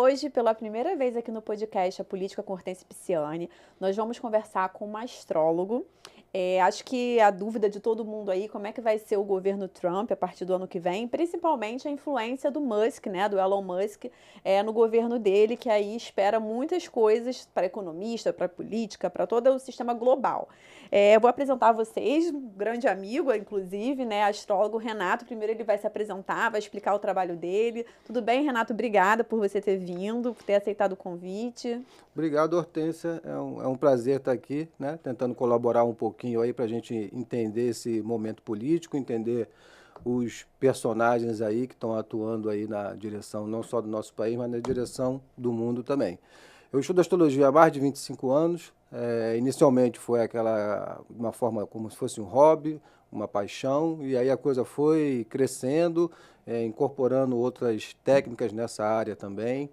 hoje, pela primeira vez aqui no podcast A Política com Hortência Pisciani, nós vamos conversar com um astrólogo. Acho que a dúvida de todo mundo aí, como é que vai ser o governo Trump a partir do ano que vem, principalmente a influência do Musk, né, do Elon Musk, no governo dele, que aí espera muitas coisas para economista, para política, para todo o sistema global. Eu vou apresentar a vocês, um grande amigo, inclusive, né, astrólogo Renato. Primeiro ele vai se apresentar, vai explicar o trabalho dele. Tudo bem, Renato? Obrigada por você ter vindo, por ter aceitado o convite. Obrigado, Hortência. É um prazer estar aqui, né, tentando colaborar um pouquinho aí para a gente entender esse momento político, entender os personagens aí que estão atuando aí na direção não só do nosso país, mas na direção do mundo também. Eu estudo astrologia há mais de 25 anos. Inicialmente foi uma forma como se fosse um hobby, uma paixão, e aí a coisa foi crescendo, incorporando outras técnicas nessa área também,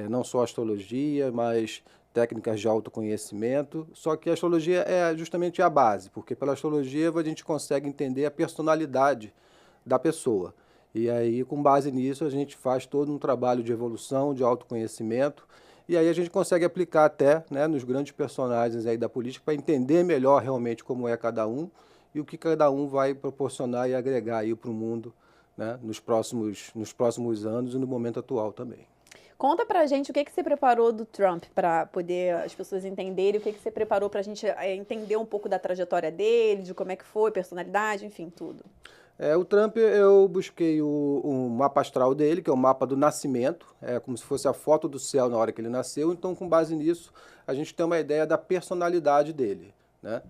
não só astrologia, mas técnicas de autoconhecimento. Só que a astrologia é justamente a base, porque pela astrologia a gente consegue entender a personalidade da pessoa. E aí, com base nisso, a gente faz todo um trabalho de evolução, de autoconhecimento, e aí a gente consegue aplicar até, né, nos grandes personagens aí da política para entender melhor realmente como é cada um e o que cada um vai proporcionar e agregar aí para o mundo, né, nos próximos anos e no momento atual também. Conta pra gente o que você preparou do Trump para poder as pessoas entenderem, o que você preparou pra gente entender um pouco da trajetória dele, de como é que foi, personalidade, enfim, tudo. O Trump, eu busquei o mapa astral dele, que é o mapa do nascimento, é como se fosse a foto do céu na hora que ele nasceu. Então, com base nisso, a gente tem uma ideia da personalidade dele, né?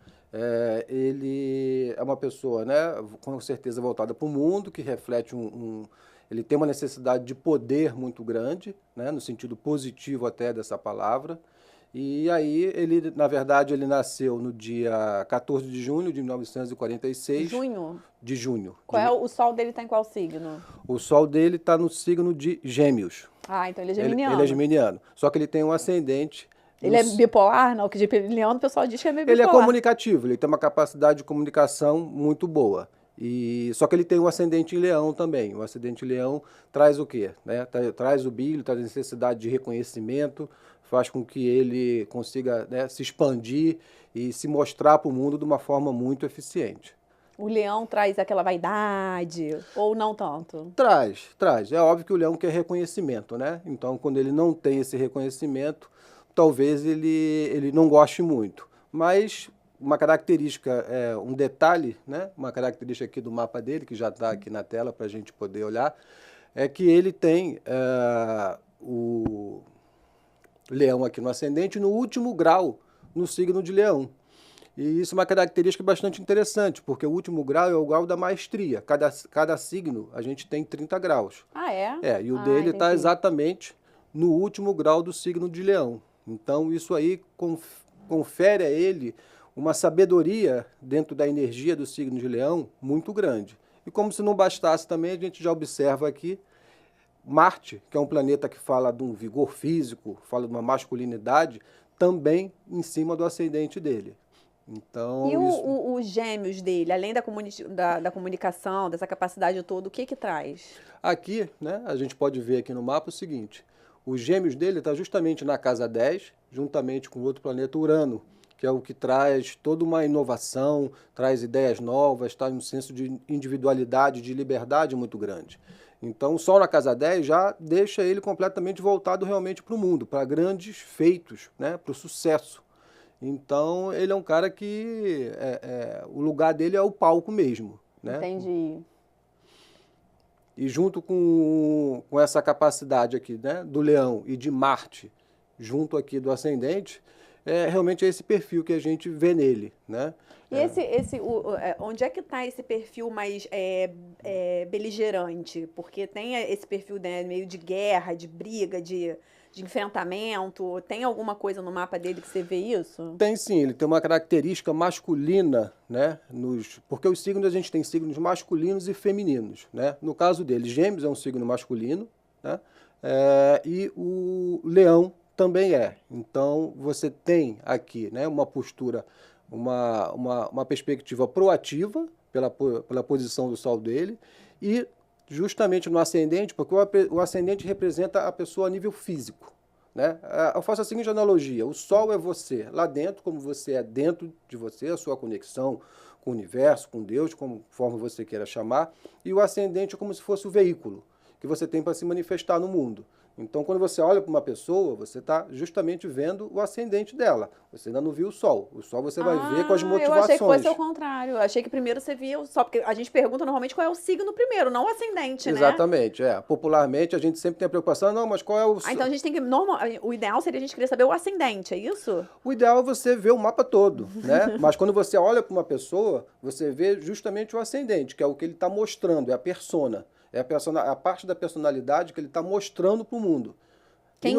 Ele é uma pessoa, né, com certeza voltada para o mundo, que reflete ele tem uma necessidade de poder muito grande, né, no sentido positivo até dessa palavra. E aí, na verdade, ele nasceu no dia 14 de junho de 1946. Junho? De junho. Qual é o sol dele tá em qual signo? O sol dele está no signo de Gêmeos. Ah, então ele é Ele é geminiano. geminiano. Só que ele tem um ascendente. Ele é bipolar? Não, que de geminiano o pessoal diz que é meio Ele é bipolar. comunicativo, ele tem uma capacidade de comunicação muito boa. Só que ele tem um ascendente em leão também. O ascendente em leão traz o quê? Né? Traz o brilho, traz a necessidade de reconhecimento, faz com que ele consiga, né, se expandir e se mostrar para o mundo de uma forma muito eficiente. O leão traz aquela vaidade, ou não tanto? Traz. É óbvio que o leão quer reconhecimento, né? Então, quando ele não tem esse reconhecimento, talvez ele não goste muito. Mas uma característica, um detalhe, né? Uma característica aqui do mapa dele, que já está aqui na tela para a gente poder olhar, é que ele tem o leão aqui no ascendente no último grau no signo de leão. E isso é uma característica bastante interessante, porque o último grau é o grau da maestria. Cada signo a gente tem 30 graus. Ah, é? E o dele está Entendi. exatamente no último grau do signo de leão. Então isso aí confere a ele uma sabedoria dentro da energia do signo de leão muito grande. E como se não bastasse também, a gente já observa aqui Marte, que é um planeta que fala de um vigor físico, fala de uma masculinidade, também em cima do ascendente dele. Então, E os gêmeos dele, além da comunicação, dessa capacidade toda, o que traz? aqui, né, a gente pode ver aqui no mapa o seguinte: os gêmeos dele está justamente na casa 10, juntamente com outro planeta Urano, que é o que traz toda uma inovação, traz ideias novas, traz um senso de individualidade, de liberdade muito grande. Então, o Sol na casa 10 já deixa ele completamente voltado realmente para o mundo, para grandes feitos, né, para o sucesso. Então, ele é um cara que o lugar dele é o palco mesmo, né? Entendi. E junto com essa capacidade aqui, né, do leão e de Marte, junto aqui do ascendente, realmente é esse perfil que a gente vê nele, né? E onde é que está esse perfil mais beligerante? Porque tem esse perfil, né, meio de guerra, de briga, de enfrentamento. Tem alguma coisa no mapa dele que você vê isso? Tem sim, ele tem uma característica masculina, né? Porque os signos, a gente tem signos masculinos e femininos, né? No caso dele, Gêmeos é um signo masculino, né? E o Leão também é. Então, você tem aqui, né, uma postura, uma perspectiva proativa pela posição do Sol dele e justamente no ascendente, porque o ascendente representa a pessoa a nível físico, né? Eu faço a seguinte analogia: o Sol é você lá dentro, como você é dentro de você, a sua conexão com o universo, com Deus, conforme você queira chamar, e o ascendente é como se fosse o veículo que você tem para se manifestar no mundo. Então, quando você olha para uma pessoa, você está justamente vendo o ascendente dela. Você ainda não viu o Sol. O Sol você vai ver com as motivações. Eu achei que fosse o contrário. Eu achei que primeiro você via o Sol, porque a gente pergunta normalmente qual é o signo primeiro, não o ascendente, né? Exatamente, Popularmente, a gente sempre tem a preocupação, não, mas qual é o... Então a gente tem que... O ideal seria a gente querer saber o ascendente, é isso? O ideal é você ver o mapa todo, né? Mas quando você olha para uma pessoa, você vê justamente o ascendente, que é o que ele está mostrando, é a persona. É a parte da personalidade que ele está mostrando para o mundo. Quem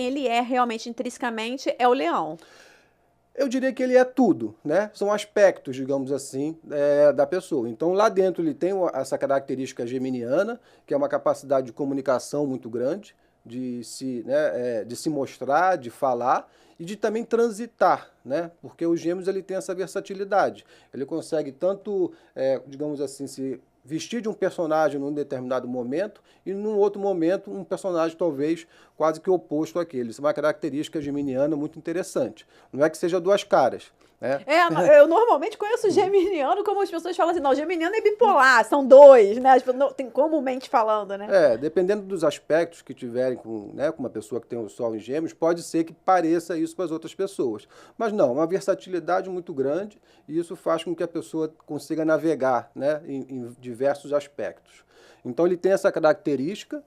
ele é realmente, intrinsecamente, é o leão. Eu diria que ele é tudo, né? São aspectos, digamos assim, da pessoa. Então, lá dentro ele tem essa característica geminiana, que é uma capacidade de comunicação muito grande, de se mostrar, de falar e de também transitar, né? Porque o Gêmeos ele tem essa versatilidade. Ele consegue tanto, digamos assim, se vestir de um personagem num determinado momento e num outro momento um personagem talvez quase que oposto àquele. Isso é uma característica geminiana muito interessante. Não é que seja duas caras, né? Eu normalmente conheço geminiano como as pessoas falam assim, não, geminiano é bipolar, são dois, né? Tem comumente falando, né? Dependendo dos aspectos que tiverem com uma pessoa que tem o Sol em Gêmeos, pode ser que pareça isso para as outras pessoas. Mas não, uma versatilidade muito grande e isso faz com que a pessoa consiga navegar, né, em diversos aspectos. Então ele tem essa característica,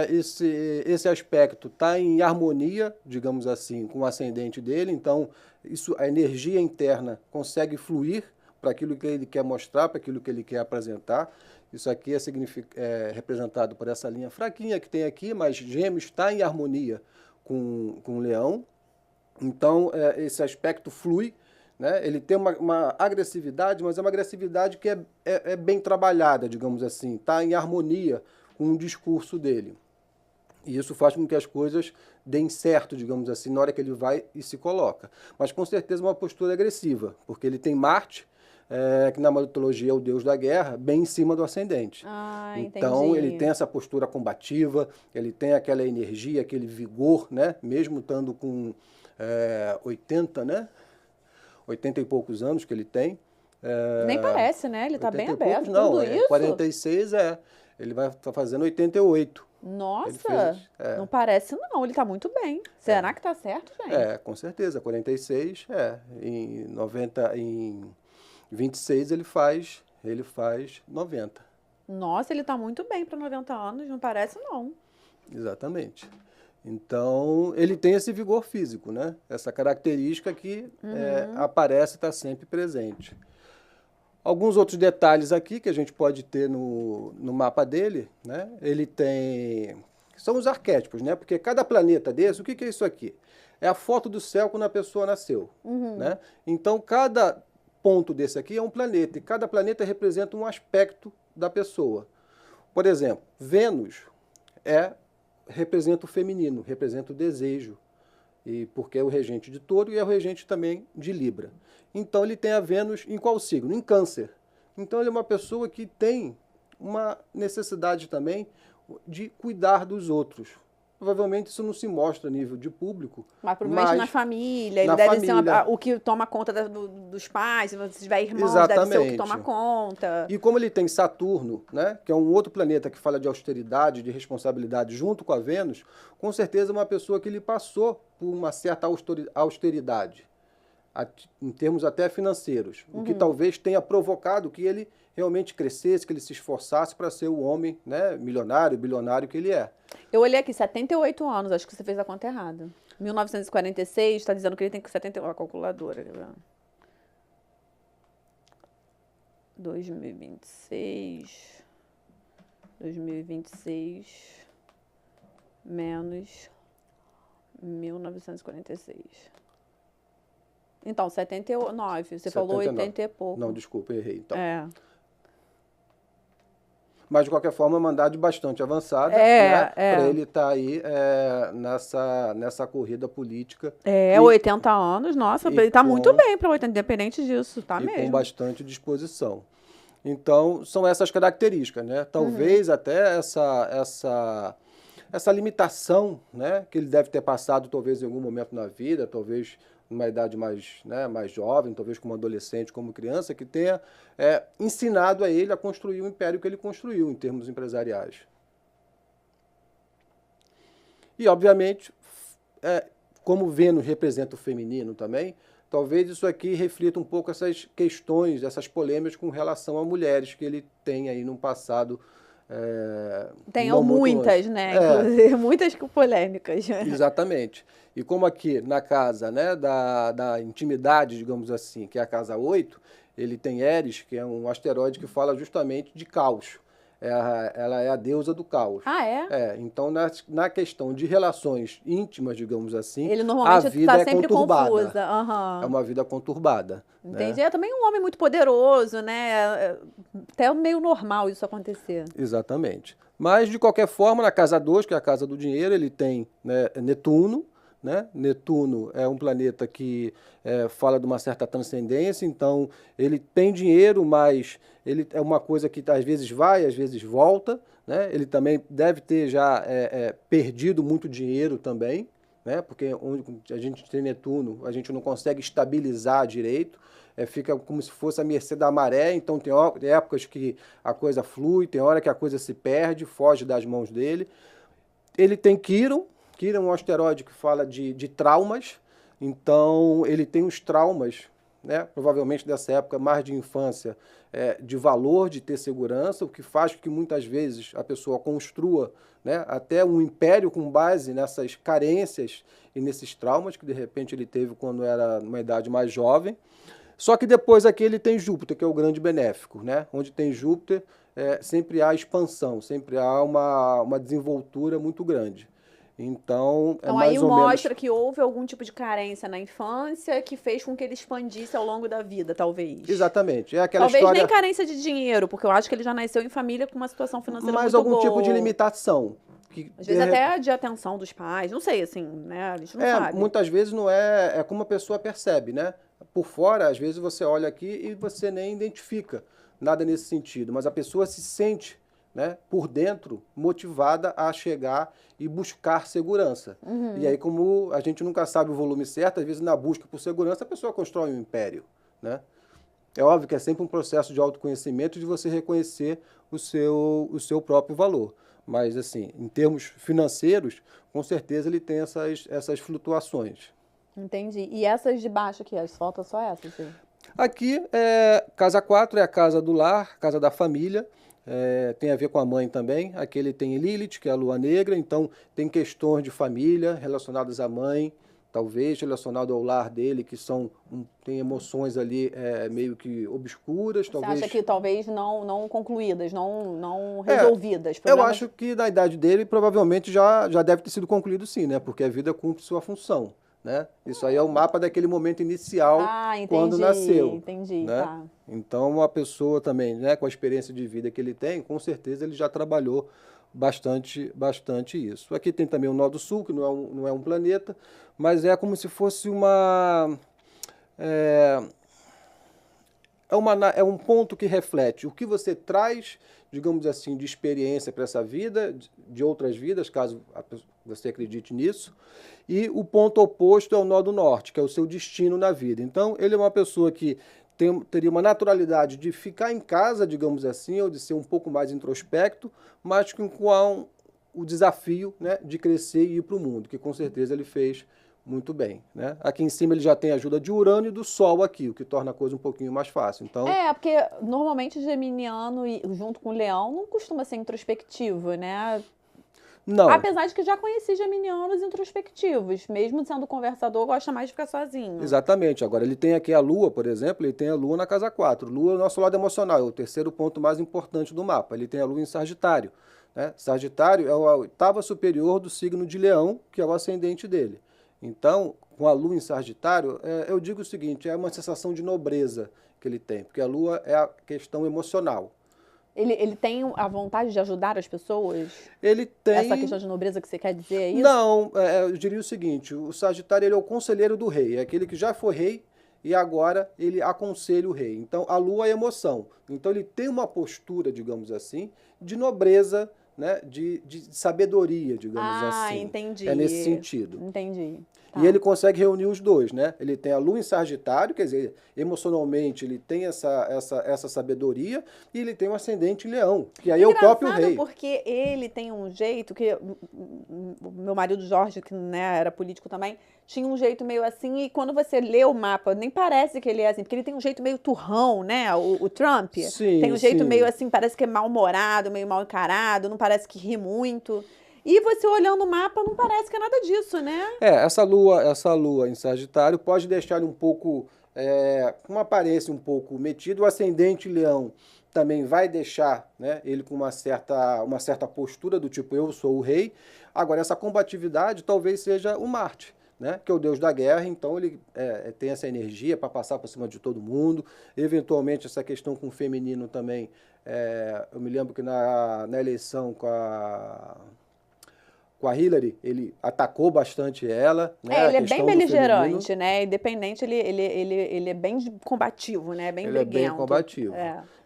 esse aspecto está em harmonia, digamos assim, com o ascendente dele, então a energia interna consegue fluir para aquilo que ele quer mostrar, para aquilo que ele quer apresentar. Isso aqui é representado por essa linha fraquinha que tem aqui, mas Gêmeos está em harmonia com o Leão. Então, esse aspecto flui, né? Ele tem uma agressividade, mas é uma agressividade que é bem trabalhada, digamos assim, está em harmonia com o discurso dele. E isso faz com que as coisas deem certo, digamos assim, na hora que ele vai e se coloca. Mas com certeza uma postura agressiva, porque ele tem Marte, que na mitologia é o deus da guerra, bem em cima do ascendente. Então entendi. ele tem essa postura combativa, ele tem aquela energia, aquele vigor, né? Mesmo estando com 80, né? 80 e poucos anos que ele tem. Nem parece, né? Ele está bem aberto, não, tudo isso. 46 ele vai estar fazendo 88. Nossa, não parece não, ele está muito bem. Será que está certo, gente? Com certeza, 46, em 26 ele faz 90. Nossa, ele está muito bem para 90 anos, não parece não. Exatamente. Então, ele tem esse vigor físico, né? Essa característica que aparece e está sempre presente. Alguns outros detalhes aqui que a gente pode ter no mapa dele, né? Ele tem... São os arquétipos, né? Porque cada planeta desse, o que é isso aqui? É a foto do céu quando a pessoa nasceu, né? Então, cada ponto desse aqui é um planeta, e cada planeta representa um aspecto da pessoa. Por exemplo, Vênus representa o feminino, representa o desejo, e porque é o regente de Touro e é o regente também de Libra. Então ele tem a Vênus em qual signo? Em Câncer. Então ele é uma pessoa que tem uma necessidade também de cuidar dos outros. Provavelmente isso não se mostra a nível de público. Mas provavelmente na família, ele deve ser o que toma conta dos pais, se você tiver irmãos, deve ser o que toma conta. E como ele tem Saturno, né, que é um outro planeta que fala de austeridade, de responsabilidade junto com a Vênus, com certeza é uma pessoa que ele passou por uma certa austeridade, em termos até financeiros, o que talvez tenha provocado que ele realmente crescesse, que ele se esforçasse para ser o homem, né, milionário, bilionário que ele é. Eu olhei aqui, 78 anos, acho que você fez a conta errada. 1946, está dizendo que ele tem 71, a calculadora. 2026 menos 1946. Então, 79. Você falou 80 e pouco. Não, desculpa, errei. Então. Mas, de qualquer forma, é uma idade bastante avançada, né, para ele estar aí nessa corrida política. 80 anos, nossa, ele está muito bem para 80, independente disso, tá mesmo. Com bastante disposição. Então, são essas características, né? Talvez até essa limitação, né, que ele deve ter passado talvez em algum momento na vida, talvez numa idade mais, né, mais jovem, talvez como adolescente, como criança, que tenha ensinado a ele a construir o império que ele construiu em termos empresariais. E, obviamente, como Vênus representa o feminino também, talvez isso aqui reflita um pouco essas questões, essas polêmicas com relação a mulheres que ele tem aí no passado. Tenham muitas, né? Inclusive, muitas polêmicas. Exatamente. E como aqui na casa, né, da intimidade, digamos assim, que é a casa 8, ele tem Eris, que é um asteroide que fala justamente de caos. Ela é a deusa do caos. Ah, é? Então, na questão de relações íntimas, digamos assim, ele normalmente a vida está sempre conturbada. Confusa. É uma vida conturbada. Entendi. Né? É também um homem muito poderoso, né? Até meio normal isso acontecer. Exatamente. Mas, de qualquer forma, na casa 2, que é a casa do dinheiro, ele tem, né, Netuno. Né? Netuno é um planeta que fala de uma certa transcendência, então ele tem dinheiro, mas ele é uma coisa que às vezes vai, às vezes volta. Né? Ele também deve ter já perdido muito dinheiro também, né? Porque onde a gente tem Netuno, a gente não consegue estabilizar direito, fica como se fosse a mercê da maré, então tem épocas que a coisa flui, tem hora que a coisa se perde, foge das mãos dele. Ele tem Quiron. Quiron é um asteroide que fala de traumas, então ele tem os traumas, né, provavelmente dessa época mais de infância, de valor, de ter segurança, o que faz com que muitas vezes a pessoa construa, né, até um império com base nessas carências e nesses traumas que de repente ele teve quando era numa idade mais jovem. Só que depois aqui ele tem Júpiter, que é o grande benéfico, né? Onde tem Júpiter, sempre há expansão, sempre há uma desenvoltura muito grande. Então, mais aí ou mostra menos... que houve algum tipo de carência na infância que fez com que ele expandisse ao longo da vida, talvez. Exatamente. É aquela talvez história... nem carência de dinheiro, porque eu acho que ele já nasceu em família com uma situação financeira mas muito algum boa. tipo de limitação. Às vezes até de atenção dos pais, não sei, assim, né? A gente não sabe. Muitas vezes não é como a pessoa percebe, né? Por fora, às vezes você olha aqui e você nem identifica nada nesse sentido, mas a pessoa se sente, né, por dentro, motivada a chegar e buscar segurança. E aí, como a gente nunca sabe o volume certo, às vezes na busca por segurança a pessoa constrói um império, né? É óbvio que é sempre um processo de autoconhecimento, de você reconhecer o seu próprio valor. Mas, assim, em termos financeiros, com certeza ele tem essas flutuações. Entendi. E essas de baixo aqui, falta só essas? Sim. Aqui, casa 4 é a casa do lar, casa da família. Tem a ver com a mãe também. Aqui ele tem Lilith, que é a lua negra, então tem questões de família relacionadas à mãe, talvez relacionado ao lar dele, que tem emoções ali meio que obscuras. Você acha que talvez não concluídas, não resolvidas? Eu acho que na idade dele provavelmente já deve ter sido concluído sim, né? Porque a vida cumpre sua função. Né? Isso aí é o mapa daquele momento inicial, quando nasceu. Entendi, né? Tá. Então, a pessoa também, né, com a experiência de vida que ele tem, com certeza ele já trabalhou bastante isso. Aqui tem também o Nó do Sul, que não é um planeta, mas é como se fosse é um ponto que reflete o que você traz, digamos assim, de experiência para essa vida, de outras vidas, caso você acredite nisso, e o ponto oposto é o Nó do Norte, que é o seu destino na vida. Então, ele é uma pessoa que teria uma naturalidade de ficar em casa, digamos assim, ou de ser um pouco mais introspecto, mas com o desafio, né, de crescer e ir para o mundo, que com certeza ele fez muito bem. Né? Aqui em cima ele já tem a ajuda de Urano e do Sol aqui, o que torna a coisa um pouquinho mais fácil. Então, porque normalmente o geminiano, junto com o leão, não costuma ser introspectivo, né? Não. Apesar de que já conheci geminianos introspectivos, mesmo sendo conversador, gosta mais de ficar sozinho. Exatamente. Agora, ele tem aqui a Lua, por exemplo, ele tem a Lua na casa 4. Lua é o nosso lado emocional, é o terceiro ponto mais importante do mapa. Ele tem a Lua em Sagitário. Né? Sagitário é a oitava superior do signo de Leão, que é o ascendente dele. Então, com a Lua em Sagitário, eu digo o seguinte, é uma sensação de nobreza que ele tem, porque a Lua é a questão emocional. Ele tem a vontade de ajudar as pessoas? Ele tem... Essa questão de nobreza que você quer dizer é isso? Não, eu diria o seguinte, o Sagitário ele é o conselheiro do rei, é aquele que já foi rei e agora ele aconselha o rei. Então, a lua é emoção. Então, ele tem uma postura, digamos assim, de nobreza, né, de sabedoria, digamos assim. Entendi. É nesse sentido. Entendi. Tá. E ele consegue reunir os dois, né? Ele tem a lua em Sagitário, quer dizer, emocionalmente ele tem essa sabedoria, e ele tem um ascendente em Leão, que aí é o próprio rei. Porque ele tem um jeito que o meu marido Jorge, que, né, era político também, tinha um jeito meio assim, e quando você lê o mapa, nem parece que ele é assim, porque ele tem um jeito meio turrão, né? O Trump Sim, tem um jeito sim. meio assim, parece que é mal-humorado, meio mal encarado, não parece que ri muito. E você olhando o mapa, não parece que é nada disso, né? Essa lua em Sagitário pode deixar ele um pouco, com uma aparência um pouco metido. O ascendente Leão também vai deixar, né, ele com uma certa postura do tipo, eu sou o rei. Agora, essa combatividade talvez seja o Marte, né, que é o deus da guerra, então ele tem essa energia para passar por cima de todo mundo. Eventualmente, essa questão com o feminino também, eu me lembro que na eleição com a Hillary, ele atacou bastante ela, né? Ele é bem beligerante, né? Independente, ele é bem combativo, né? Bem briguento. Ele é bem combativo.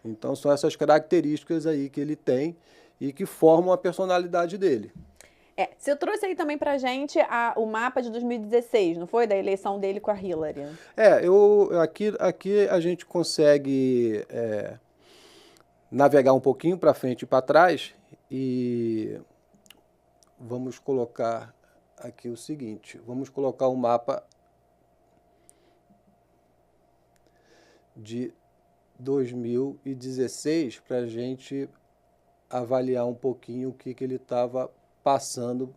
Então são essas características aí que ele tem e que formam a personalidade dele. Você trouxe aí também pra gente o mapa de 2016, não foi? Da eleição dele com a Hillary. Aqui a gente consegue navegar um pouquinho para frente e para trás, e vamos colocar aqui o seguinte, vamos colocar um mapa de 2016 para a gente avaliar um pouquinho o que ele estava passando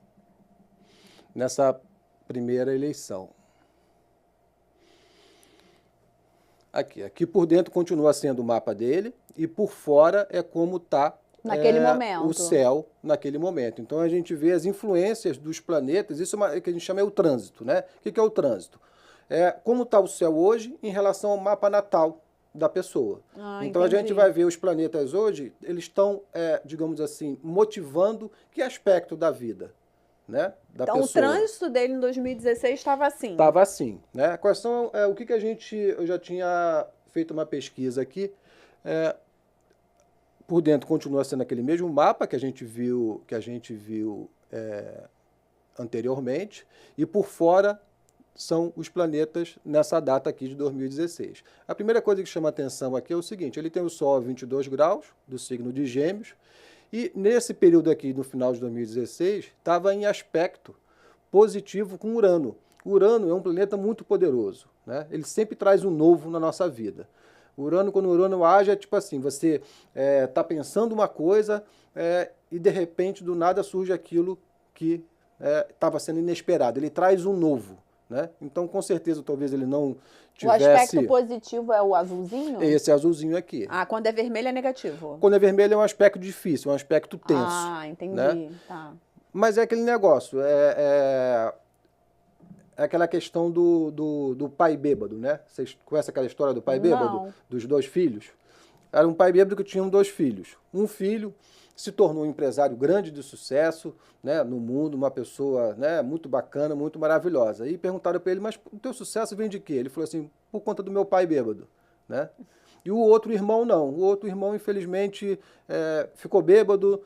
nessa primeira eleição. Aqui por dentro continua sendo o mapa dele, e por fora é como está naquele momento. O céu naquele momento. Então a gente vê as influências dos planetas, isso que a gente chama o trânsito, né? O que é o trânsito? Como está o céu hoje em relação ao mapa natal da pessoa. Então entendi. A gente vai ver os planetas hoje, eles estão, digamos assim, motivando que aspecto da vida, né, da então pessoa. O trânsito dele em 2016 estava assim. Estava assim, né? Quais são, o que eu já tinha feito uma pesquisa aqui, por dentro continua sendo aquele mesmo mapa que a gente viu anteriormente, e por fora são os planetas nessa data aqui de 2016. A primeira coisa que chama atenção aqui é o seguinte, ele tem o Sol a 22 graus, do signo de Gêmeos, e nesse período aqui, no final de 2016, estava em aspecto positivo com Urano. Urano é um planeta muito poderoso, né? Ele sempre traz um novo na nossa vida. Quando o Urano age, é tipo assim, você está pensando uma coisa e de repente, do nada, surge aquilo que estava sendo inesperado. Ele traz um novo, né? Então, com certeza, talvez ele não tivesse... O aspecto positivo é o azulzinho? Esse azulzinho aqui. Quando é vermelho é negativo? Quando é vermelho é um aspecto difícil, um aspecto tenso. Entendi. Né? Tá. Mas é aquele negócio, é aquela questão do pai bêbado, né? Vocês conhecem aquela história do pai bêbado? Não. Dos dois filhos? Era um pai bêbado que tinha dois filhos. Um filho se tornou um empresário grande de sucesso, né, no mundo, uma pessoa, né, muito bacana, muito maravilhosa. E perguntaram para ele, mas o teu sucesso vem de quê? Ele falou assim, por conta do meu pai bêbado, né? E o outro irmão não. O outro irmão, infelizmente, ficou bêbado,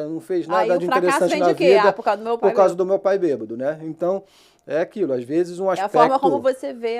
não fez nada de interessante na vida. Por causa do meu pai por causa do meu pai bêbado, né? Então, é aquilo, às vezes um aspecto... É a forma como você vê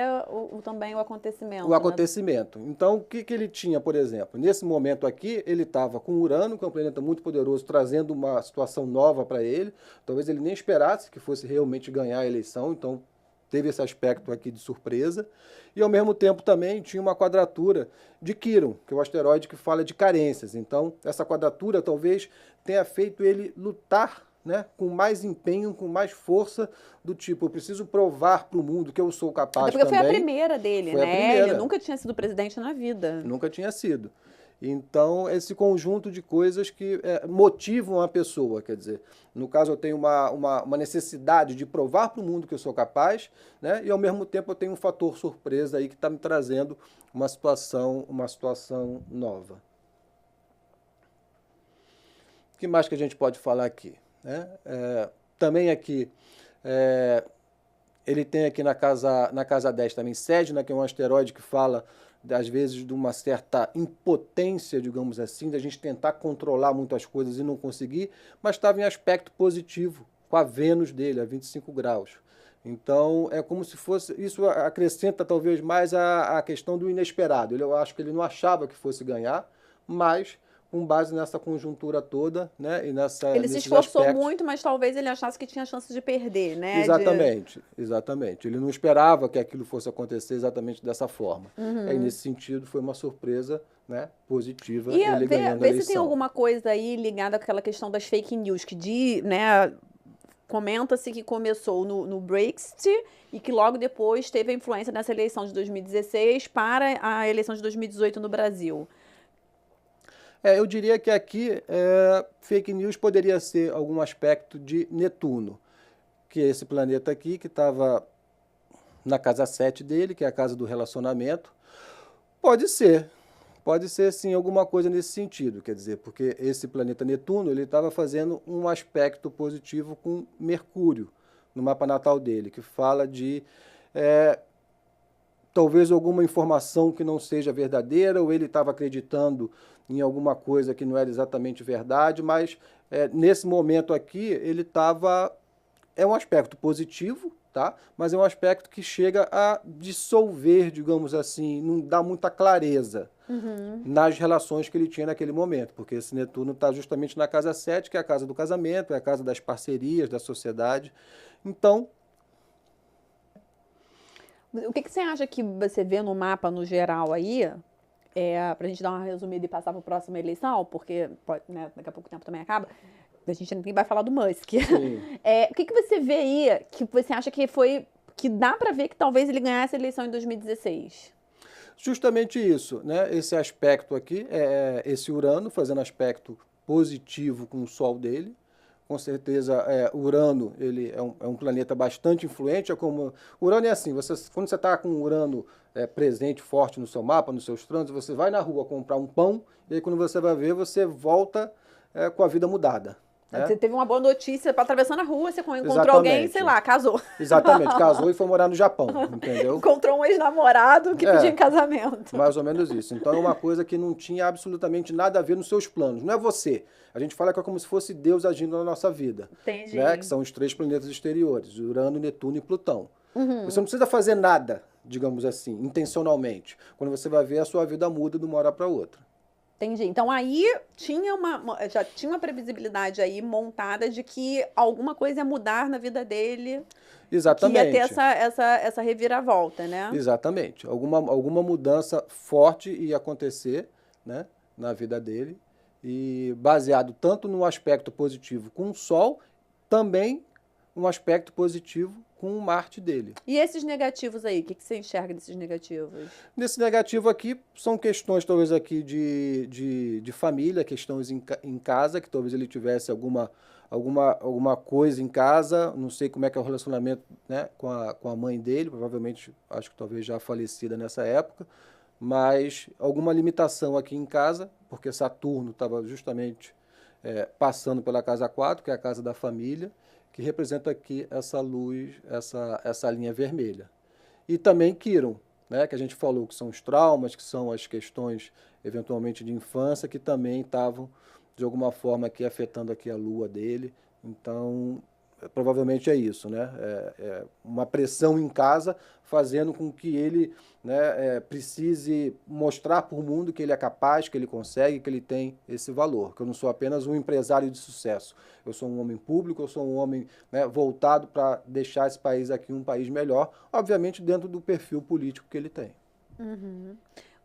também o acontecimento. O acontecimento. Então, o que ele tinha, por exemplo? Nesse momento aqui, ele estava com Urano, que é um planeta muito poderoso, trazendo uma situação nova para ele. Talvez ele nem esperasse que fosse realmente ganhar a eleição, então teve esse aspecto aqui de surpresa. E, ao mesmo tempo, também tinha uma quadratura de Quiron, que é o asteroide que fala de carências. Então, essa quadratura talvez tenha feito ele lutar, né, com mais empenho, com mais força, do tipo, eu preciso provar para o mundo que eu sou capaz também. Porque foi a primeira dele, foi, né? A primeira. Ele nunca tinha sido presidente na vida. Nunca tinha sido. Então, esse conjunto de coisas que motivam a pessoa, quer dizer, no caso eu tenho uma necessidade de provar para o mundo que eu sou capaz, né, e ao mesmo tempo eu tenho um fator surpresa aí que está me trazendo uma situação nova. O que mais que a gente pode falar aqui? Também aqui, Ele tem aqui na casa 10 também Sedna, que é um asteroide que fala, às vezes, de uma certa impotência, digamos assim, da gente tentar controlar muitas coisas e não conseguir, mas estava em aspecto positivo com a Vênus dele, a 25 graus. Então, é como se fosse... Isso acrescenta talvez mais a questão do inesperado. Eu acho que ele não achava que fosse ganhar, mas com base nessa conjuntura toda, né, e Ele se esforçou muito, mas talvez ele achasse que tinha chance de perder, né? Exatamente, exatamente. Ele não esperava que aquilo fosse acontecer exatamente dessa forma. Aí, nesse sentido, foi uma surpresa, né, positiva, E ele ganhando a eleição. vê se tem alguma coisa aí ligada àquela questão das fake news, que né, comenta-se que começou no Brexit e que logo depois teve a influência nessa eleição de 2016 para a eleição de 2018 no Brasil. Eu diria que aqui fake news poderia ser algum aspecto de Netuno, que é esse planeta aqui que estava na casa 7 dele, que é a casa do relacionamento. Pode ser sim alguma coisa nesse sentido, quer dizer, porque esse planeta Netuno ele estava fazendo um aspecto positivo com Mercúrio no mapa natal dele, que fala de talvez alguma informação que não seja verdadeira, ou ele estava acreditando em alguma coisa que não era exatamente verdade, mas nesse momento aqui ele estava... É um aspecto positivo, tá? Mas é um aspecto que chega a dissolver, digamos assim, não dá muita clareza nas relações que ele tinha naquele momento, porque esse Netuno está justamente na casa 7, que é a casa do casamento, é a casa das parcerias, da sociedade. Então... O que você acha que você vê no mapa no geral aí, para a gente dar uma resumida e passar para a próxima eleição, porque né, daqui a pouco o tempo também acaba, a gente nem vai falar do Musk. O que você vê aí que você acha que dá para ver que talvez ele ganhasse a eleição em 2016? Justamente isso, né? Esse aspecto aqui, esse Urano fazendo aspecto positivo com o Sol dele. Com certeza, Urano ele é um planeta bastante influente. Urano é assim, quando você está com Urano presente, forte no seu mapa, nos seus trânsitos, você vai na rua comprar um pão, e aí quando você vai ver, você volta com a vida mudada. Você teve uma boa notícia, atravessando a rua, você encontrou Exatamente. Alguém, sei lá, casou. Exatamente, casou e foi morar no Japão, entendeu? Encontrou um ex-namorado que pedia em casamento. Mais ou menos isso. Então é uma coisa que não tinha absolutamente nada a ver nos seus planos. Não é você. A gente fala que é como se fosse Deus agindo na nossa vida. Entendi. Né? Que são os 3 planetas exteriores, Urano, Netuno e Plutão. Você não precisa fazer nada, digamos assim, intencionalmente. Quando você vai ver, a sua vida muda de uma hora para outra. Entendi. Então aí já tinha uma previsibilidade aí montada de que alguma coisa ia mudar na vida dele. Exatamente. Que ia ter essa reviravolta, né? Exatamente. Alguma mudança forte ia acontecer, né, na vida dele. E baseado tanto no aspecto positivo com o Sol, também um aspecto positivo com o Marte dele. E esses negativos aí, o que você enxerga desses negativos? Nesse negativo aqui, são questões talvez aqui de família, questões em casa, que talvez ele tivesse alguma coisa em casa, não sei como é que é o relacionamento, né, com a mãe dele, provavelmente, acho que talvez já falecida nessa época, mas alguma limitação aqui em casa, porque Saturno estava justamente passando pela casa 4, que é a casa da família, que representa aqui essa luz, essa linha vermelha. E também Quiron, né, que a gente falou que são os traumas, que são as questões, eventualmente, de infância, que também estavam, de alguma forma, aqui afetando aqui a lua dele. Então, provavelmente é isso, né? Uma pressão em casa fazendo com que ele, né, precise mostrar para o mundo que ele é capaz, que ele consegue, que ele tem esse valor, que eu não sou apenas um empresário de sucesso. Eu sou um homem público, eu sou um homem, né, voltado para deixar esse país aqui um país melhor, obviamente dentro do perfil político que ele tem.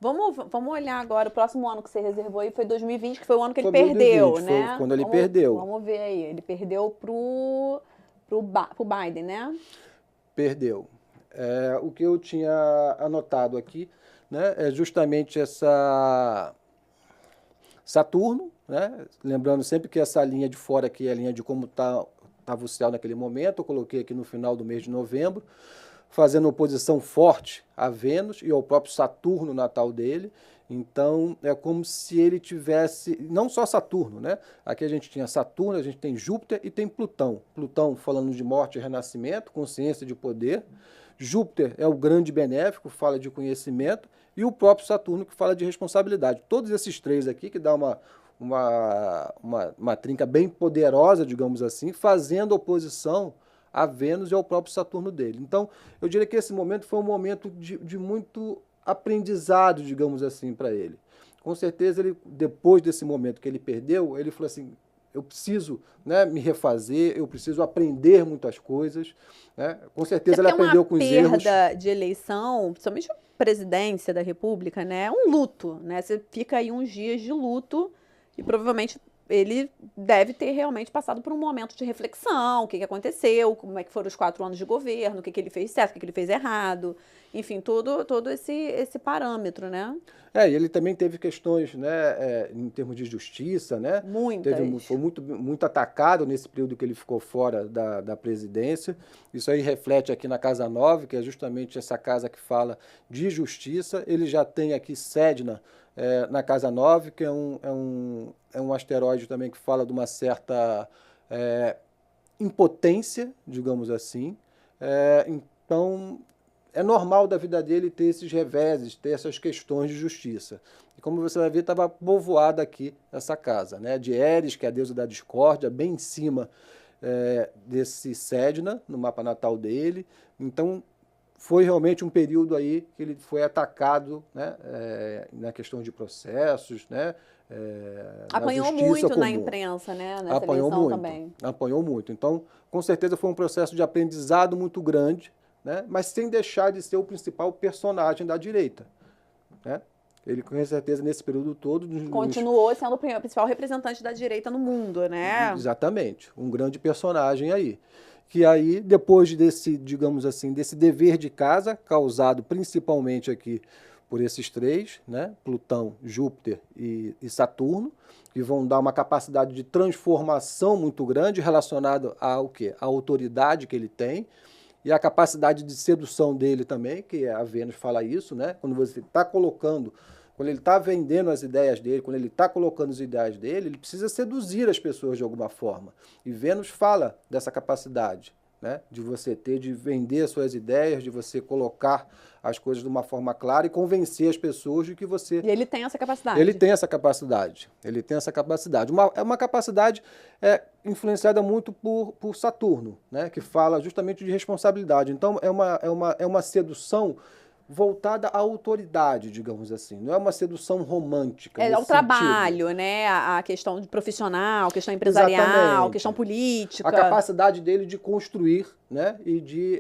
Vamos olhar agora, o próximo ano que você reservou aí foi 2020, que foi o ano que ele perdeu, né? Foi quando ele perdeu. Vamos ver aí, ele perdeu pro Biden, né? Perdeu. O que eu tinha anotado aqui, né, é justamente essa Saturno, né? Lembrando sempre que essa linha de fora aqui é a linha de como estava o céu naquele momento, eu coloquei aqui no final do mês de novembro. fazendo oposição forte a Vênus e ao próprio Saturno natal dele. Então, é como se ele tivesse, não só Saturno, né? Aqui a gente tinha Saturno, a gente tem Júpiter e tem Plutão. Plutão falando de morte e renascimento, consciência de poder. Júpiter é o grande benéfico, fala de conhecimento. E o próprio Saturno que fala de responsabilidade. Todos esses três aqui que dá uma trinca bem poderosa, digamos assim, fazendo oposição a Vênus e ao próprio Saturno dele. Então, eu diria que esse momento foi um momento de muito aprendizado, digamos assim, para ele. Com certeza, ele, depois desse momento que ele perdeu, ele falou assim, eu preciso, né, me refazer, eu preciso aprender muitas coisas. Né? Com certeza ele aprendeu com os erros. Uma perda de eleição, principalmente a presidência da República, né, é um luto. Né? Você fica aí uns dias de luto e provavelmente ele deve ter realmente passado por um momento de reflexão, o que aconteceu, como é que foram os 4 anos de governo, o que ele fez certo, o que ele fez errado, enfim, todo esse parâmetro, né? E ele também teve questões, né, em termos de justiça, né? Muitas. Foi muito atacado nesse período que ele ficou fora da presidência. Isso aí reflete aqui na Casa 9, que é justamente essa casa que fala de justiça. Ele já tem aqui Sedna, na Casa 9, que é um asteroide também que fala de uma certa impotência, digamos assim. Então, é normal da vida dele ter esses reveses, ter essas questões de justiça. E como você vai ver, estava povoada aqui essa casa, né? De Eris, que é a deusa da discórdia, bem em cima desse Sedna, no mapa natal dele. Então, foi realmente um período aí que ele foi atacado, né, na questão de processos, né, apanhou muito na imprensa, né, nessa eleição também. Apanhou muito. Então, com certeza foi um processo de aprendizado muito grande, né, mas sem deixar de ser o principal personagem da direita. Né? Ele, com certeza, nesse período todo... Continuou sendo o principal representante da direita no mundo, né? Exatamente. Um grande personagem aí. Que aí, depois desse, digamos assim, desse dever de casa, causado principalmente aqui por esses três, né? Plutão, Júpiter e Saturno, que vão dar uma capacidade de transformação muito grande relacionada ao quê? A autoridade que ele tem e a capacidade de sedução dele também, que a Vênus fala isso, né? Quando você está colocando, quando ele está vendendo as ideias dele, quando ele está colocando as ideias dele, ele precisa seduzir as pessoas de alguma forma. E Vênus fala dessa capacidade, né? De você ter, de vender as suas ideias, de você colocar as coisas de uma forma clara e convencer as pessoas de que você... E ele tem essa capacidade. Ele tem essa capacidade. Ele tem essa capacidade. É uma capacidade influenciada muito por Saturno, né? Que fala justamente de responsabilidade. Então, é uma sedução voltada à autoridade, digamos assim. Não é uma sedução romântica. É o trabalho, né? A questão profissional, a questão empresarial, a questão política. A capacidade dele de construir, né? E de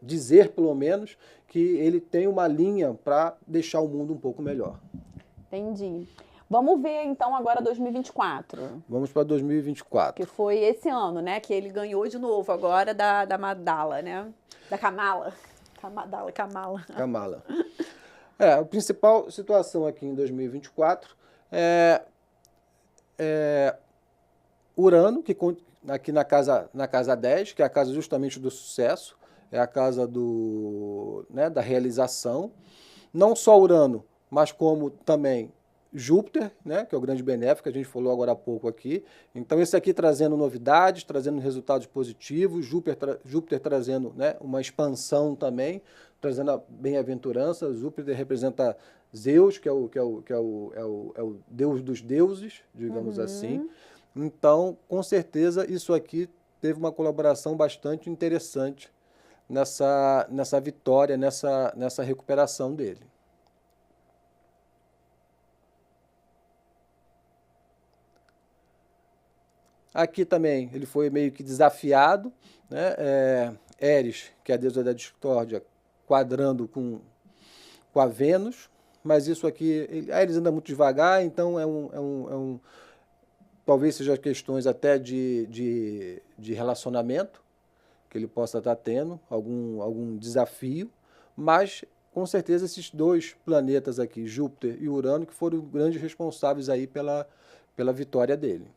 dizer, pelo menos, que ele tem uma linha para deixar o mundo um pouco melhor. Entendi. Vamos ver, então, agora 2024. Vamos para 2024. Que foi esse ano, né? Que ele ganhou de novo agora da Madala, né? Da Kamala. Kamala. A principal situação aqui em 2024 é Urano, que aqui na casa 10, que é a casa justamente do sucesso, é a casa da realização. Não só Urano, mas como também Júpiter, né, que é o grande benéfico, que a gente falou agora há pouco aqui. Então, esse aqui trazendo novidades, trazendo resultados positivos, Júpiter trazendo, né, uma expansão também, trazendo a bem-aventurança. Júpiter representa Zeus, que é o deus dos deuses, digamos assim. Então, com certeza, isso aqui teve uma colaboração bastante interessante nessa vitória, nessa recuperação dele. Aqui também ele foi meio que desafiado, né? Eris, que é a deusa da discórdia, quadrando com a Vênus, mas isso aqui, Eris anda muito devagar, então talvez seja questões até de relacionamento, que ele possa estar tendo, algum desafio, mas com certeza esses dois planetas aqui, Júpiter e Urano, que foram grandes responsáveis aí pela vitória dele.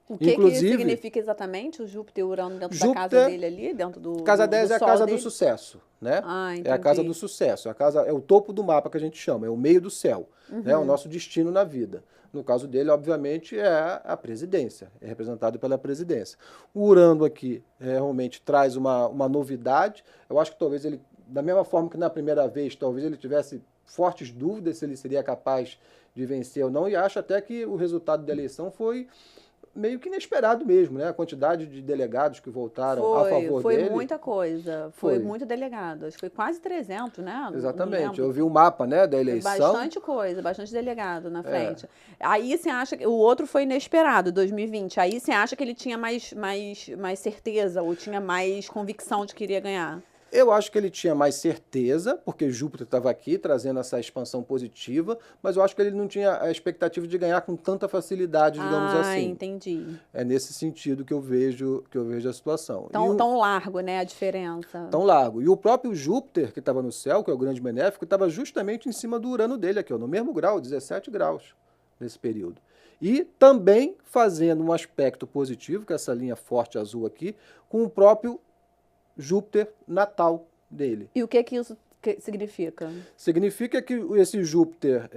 O que Inclusive, que significa exatamente o Júpiter e Urano dentro da Júpiter, casa dele ali, dentro do casa 10 do é a sol casa dele? do sucesso, né? Ah, É a casa entendi. do sucesso, é o topo do mapa que a gente chama, é o meio do céu, né? O nosso destino na vida. No caso dele, obviamente, é a presidência, é representado pela presidência. O Urano aqui realmente traz uma novidade. Eu acho que talvez ele, da mesma forma que na primeira vez, talvez ele tivesse fortes dúvidas se ele seria capaz de vencer ou não, e acho até que o resultado da eleição foi meio que inesperado mesmo, né? A quantidade de delegados que votaram a favor Foi dele. muita coisa, foi muito delegado, acho que foi quase 300, né? Não Exatamente. lembro. Eu vi o mapa, né, da eleição. Bastante coisa, bastante delegado na frente. Aí você acha que o outro foi inesperado, 2020. Aí você acha que ele tinha mais certeza ou tinha mais convicção de que iria ganhar? Eu acho que ele tinha mais certeza, porque Júpiter estava aqui trazendo essa expansão positiva, mas eu acho que ele não tinha a expectativa de ganhar com tanta facilidade, digamos assim. Ah, entendi. É nesse sentido que eu vejo a situação. Tão largo, né, a diferença. Tão largo. E o próprio Júpiter, que estava no céu, que é o grande benéfico, estava justamente em cima do Urano dele aqui, ó, no mesmo grau, 17 graus, nesse período. E também fazendo um aspecto positivo, que é essa linha forte azul aqui, com o próprio Júpiter natal dele. E o que isso significa? Significa que esse Júpiter,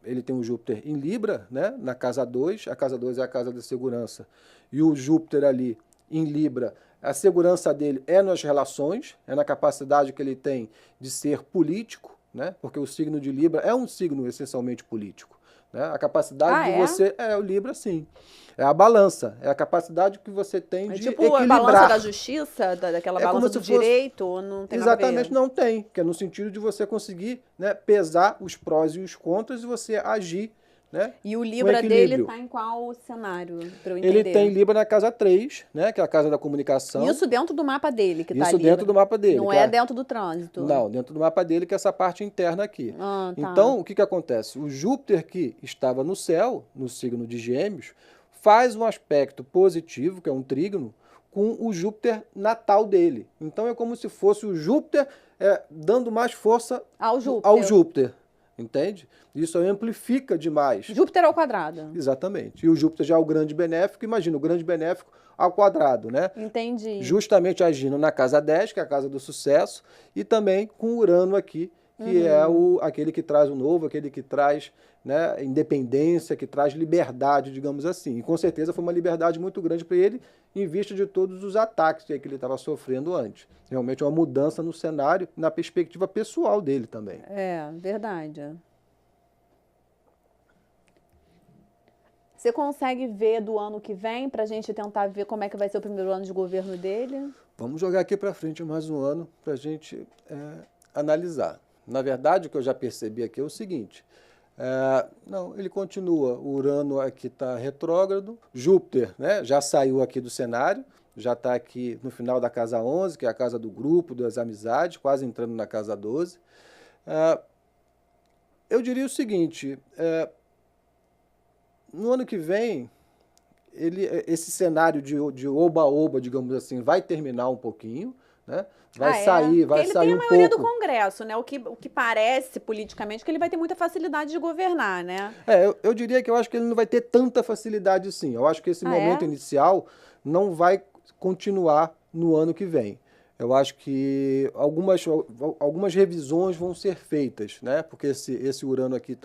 ele tem um Júpiter em Libra, né, na casa 2, a casa 2 é a casa da segurança, e o Júpiter ali em Libra, a segurança dele é nas relações, é na capacidade que ele tem de ser político, né, porque o signo de Libra é um signo essencialmente político. Né? A capacidade de você... o Libra, sim. É a balança, é a capacidade que você tem de equilibrar. Tipo a balança da justiça, daquela balança do direito, ou não tem nada a ver? Exatamente, não tem, que é no sentido de você conseguir, né, pesar os prós e os contras e você agir, né? E o Libra dele está em qual cenário, para eu entender? Ele tem Libra na casa 3, né, que é a casa da comunicação. Isso dentro do mapa dele, que está ali. Isso dentro do mapa dele. Não é dentro do trânsito. Não, dentro do mapa dele, que é essa parte interna aqui. Tá. Então, o que acontece? O Júpiter que estava no céu, no signo de Gêmeos, faz um aspecto positivo, que é um trígono, com o Júpiter natal dele. Então, é como se fosse o Júpiter dando mais força ao Júpiter. Entende? Isso amplifica demais. Júpiter ao quadrado. Exatamente. E o Júpiter já é o grande benéfico, imagina, o grande benéfico ao quadrado, né? Entendi. Justamente agindo na casa 10, que é a casa do sucesso, e também com Urano aqui, que é aquele que traz o novo, aquele que traz, né, independência, que traz liberdade, digamos assim. E com certeza foi uma liberdade muito grande para ele, em vista de todos os ataques que ele estava sofrendo antes. Realmente é uma mudança no cenário, na perspectiva pessoal dele também. É, verdade. Você consegue ver do ano que vem, para a gente tentar ver como é que vai ser o primeiro ano de governo dele? Vamos jogar aqui para frente mais um ano para a gente analisar. Na verdade, o que eu já percebi aqui é o seguinte, não, ele continua, o Urano aqui está retrógrado, Júpiter, né, já saiu aqui do cenário, já está aqui no final da casa 11, que é a casa do grupo, das amizades, quase entrando na casa 12. Eu diria o seguinte, no ano que vem, esse cenário de oba-oba, digamos assim, vai terminar um pouquinho, né? Vai sair um pouco. Ele tem a maioria do Congresso, né? O que parece politicamente que ele vai ter muita facilidade de governar, né? Eu diria que eu acho que ele não vai ter tanta facilidade assim. Eu acho que esse momento inicial não vai continuar no ano que vem. Eu acho que algumas revisões vão ser feitas, né? Porque esse Urano aqui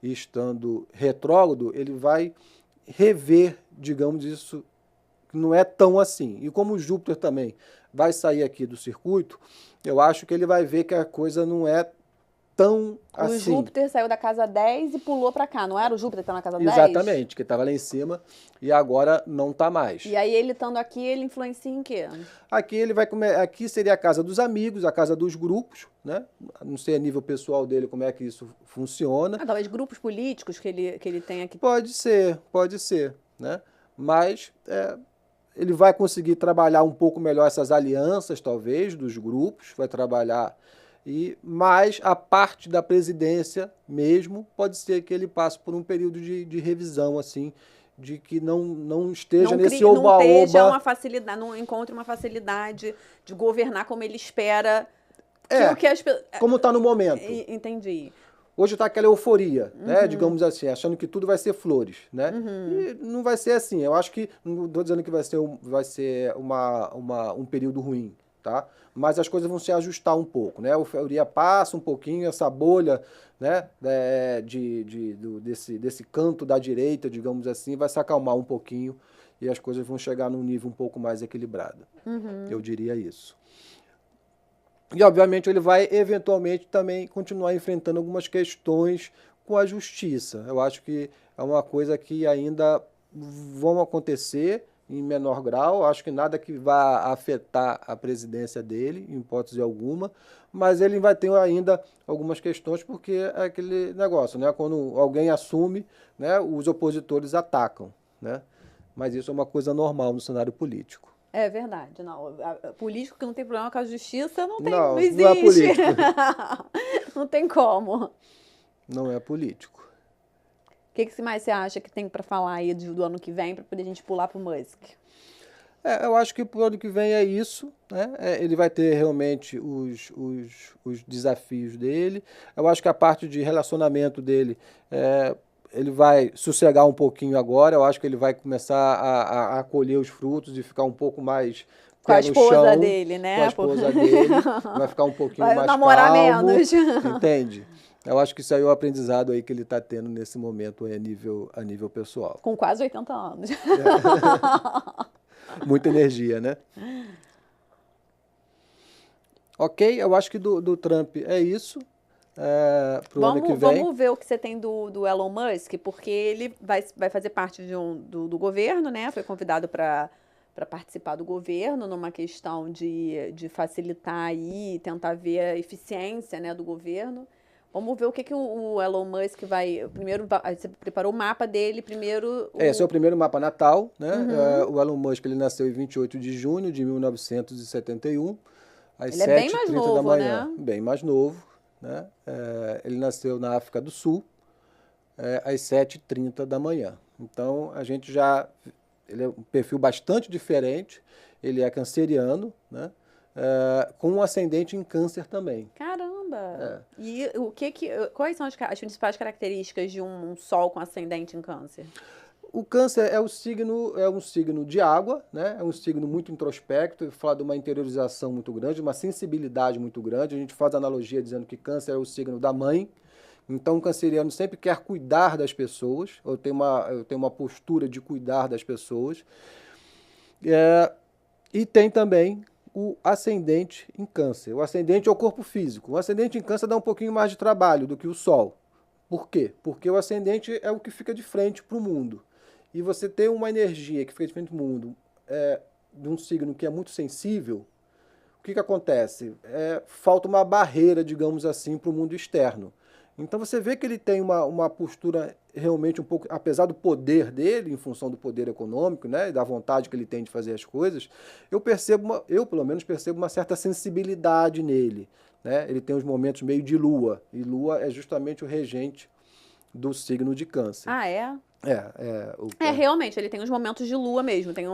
estando retrógrado, ele vai rever, digamos, isso não é tão assim. E como o Júpiter também vai sair aqui do circuito, eu acho que ele vai ver que a coisa não é tão assim. O Júpiter saiu da casa 10 e pulou para cá, não era o Júpiter que está na casa 10? Exatamente, que estava lá em cima e agora não está mais. E aí ele estando aqui, ele influencia em quê? Aqui seria a casa dos amigos, a casa dos grupos, né? Não sei a nível pessoal dele como é que isso funciona. Talvez grupos políticos que ele tem aqui. Pode ser, né? Mas ele vai conseguir trabalhar um pouco melhor essas alianças, talvez, dos grupos, vai trabalhar. Mas a parte da presidência mesmo, pode ser que ele passe por um período de revisão, assim, de que não esteja nesse oba-oba. Não encontre uma facilidade de governar como ele espera. Como está no momento. Entendi. Hoje está aquela euforia, né? Digamos assim, achando que tudo vai ser flores, né? E não vai ser assim. Eu acho que, não estou dizendo que vai ser um período ruim, tá? Mas as coisas vão se ajustar um pouco, né? A euforia passa um pouquinho, essa bolha, né? Desse canto da direita, digamos assim, vai se acalmar um pouquinho e as coisas vão chegar num nível um pouco mais equilibrado. Eu diria isso. E, obviamente, ele vai, eventualmente, também continuar enfrentando algumas questões com a justiça. Eu acho que é uma coisa que ainda vão acontecer em menor grau. Eu acho que nada que vá afetar a presidência dele, em hipótese alguma, mas ele vai ter ainda algumas questões, porque é aquele negócio, né? Quando alguém assume, né, os opositores atacam, né? Mas isso é uma coisa normal no cenário político. É verdade, não. Político que não tem problema com a justiça não Não existe. é político. Não tem como. Não é político. O que mais você acha que tem para falar aí do ano que vem, para poder a gente pular pro Musk? Eu acho que pro ano que vem é isso, né? Ele vai ter realmente os desafios dele. Eu acho que a parte de relacionamento dele, ele vai sossegar um pouquinho agora. Eu acho que ele vai começar a colher os frutos e ficar um pouco mais Com a pé no esposa chão, dele, né? com a esposa dele. Vai ficar um pouquinho Vai mais namorar calmo, menos. entende? Eu acho que isso aí é o aprendizado aí que ele está tendo nesse momento aí a nível pessoal. Com quase 80 anos. Muita energia, né? Ok, eu acho que do Trump é isso. Pro ano que vem. Vamos ver o que você tem do Elon Musk, porque ele vai fazer parte do governo, né? Foi convidado para participar do governo numa questão de facilitar aí, tentar ver a eficiência, né, do governo. Vamos ver o que o Elon Musk vai... Primeiro, você preparou o mapa dele, primeiro... Esse é o primeiro mapa natal, né? O Elon Musk, ele nasceu em 28 de junho de 1971, às Ele é bem mais 7h30 da novo, manhã. né? Bem mais novo, né? Ele nasceu na África do Sul, às 7h30 da manhã. Então, a gente já... Ele é um perfil bastante diferente, ele é canceriano, né? Com um ascendente em câncer também. Caramba! E quais são as principais características de um Sol com ascendente em Câncer? O Câncer é um signo de água, né? É um signo muito introspecto, fala de uma interiorização muito grande, uma sensibilidade muito grande. A gente faz analogia dizendo que Câncer é o signo da mãe. Então, o canceriano sempre quer cuidar das pessoas, eu tenho uma postura de cuidar das pessoas. E tem também o ascendente em Câncer. O ascendente é o corpo físico. O ascendente em Câncer dá um pouquinho mais de trabalho do que o Sol. Por quê? Porque o ascendente é o que fica de frente para o mundo. E você ter uma energia que fica de frente para o mundo de um signo que é muito sensível, o que acontece? Falta uma barreira, digamos assim, para o mundo externo. Então você vê que ele tem uma postura realmente um pouco, apesar do poder dele, em função do poder econômico, né, e da vontade que ele tem de fazer as coisas, eu pelo menos percebo uma certa sensibilidade nele, né? Ele tem uns momentos meio de lua, e lua é justamente o regente do signo de Câncer. Ah, é? É, realmente, ele tem uns momentos de lua mesmo, tem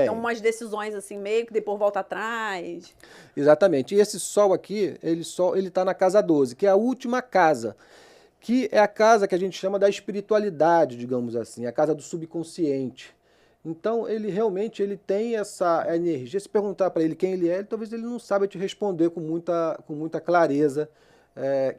umas decisões assim, meio que depois volta atrás. Exatamente. E esse Sol aqui, ele está na casa 12, que é a última casa, que é a casa que a gente chama da espiritualidade, digamos assim, a casa do subconsciente. Então, ele realmente tem essa energia. Se perguntar para ele quem ele é, talvez ele não saiba te responder com muita clareza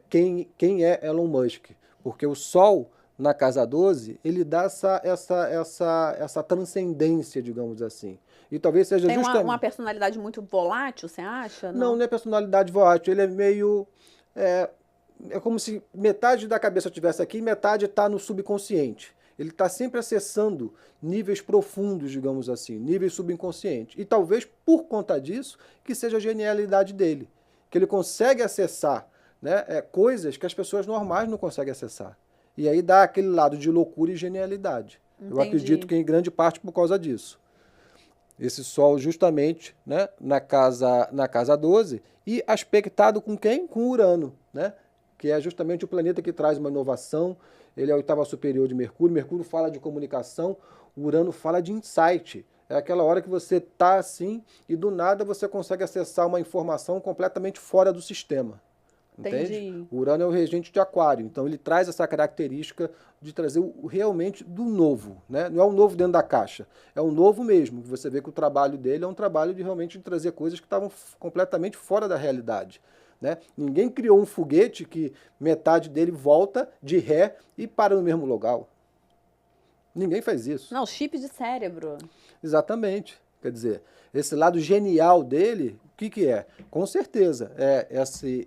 quem é Elon Musk. Porque o Sol na casa 12, ele dá essa transcendência, digamos assim. E talvez seja justamente... Tem uma personalidade muito volátil, você acha? Não é personalidade volátil, ele é meio... É como se metade da cabeça estivesse aqui e metade está no subconsciente. Ele está sempre acessando níveis profundos, digamos assim, níveis subconscientes. E talvez por conta disso que seja a genialidade dele. Que ele consegue acessar, né, coisas que as pessoas normais não conseguem acessar. E aí dá aquele lado de loucura e genialidade. Entendi. Eu acredito que em grande parte por causa disso. Esse Sol justamente, né, na casa 12 e aspectado com quem? Com Urano, né? Que é justamente o planeta que traz uma inovação. Ele é a oitava superior de Mercúrio. Mercúrio fala de comunicação, Urano fala de insight. É aquela hora que você está assim e do nada você consegue acessar uma informação completamente fora do sistema. Entende? Entendi. O Urano é o regente de Aquário, então ele traz essa característica de trazer realmente do novo, né? Não é um novo dentro da caixa, é um novo mesmo. Você vê que o trabalho dele é um trabalho de realmente trazer coisas que estavam completamente fora da realidade, né? Ninguém criou um foguete que metade dele volta de ré e para no mesmo lugar. Ninguém faz isso. Não, chip de cérebro. Exatamente. Quer dizer, esse lado genial dele, o que que é? Com certeza é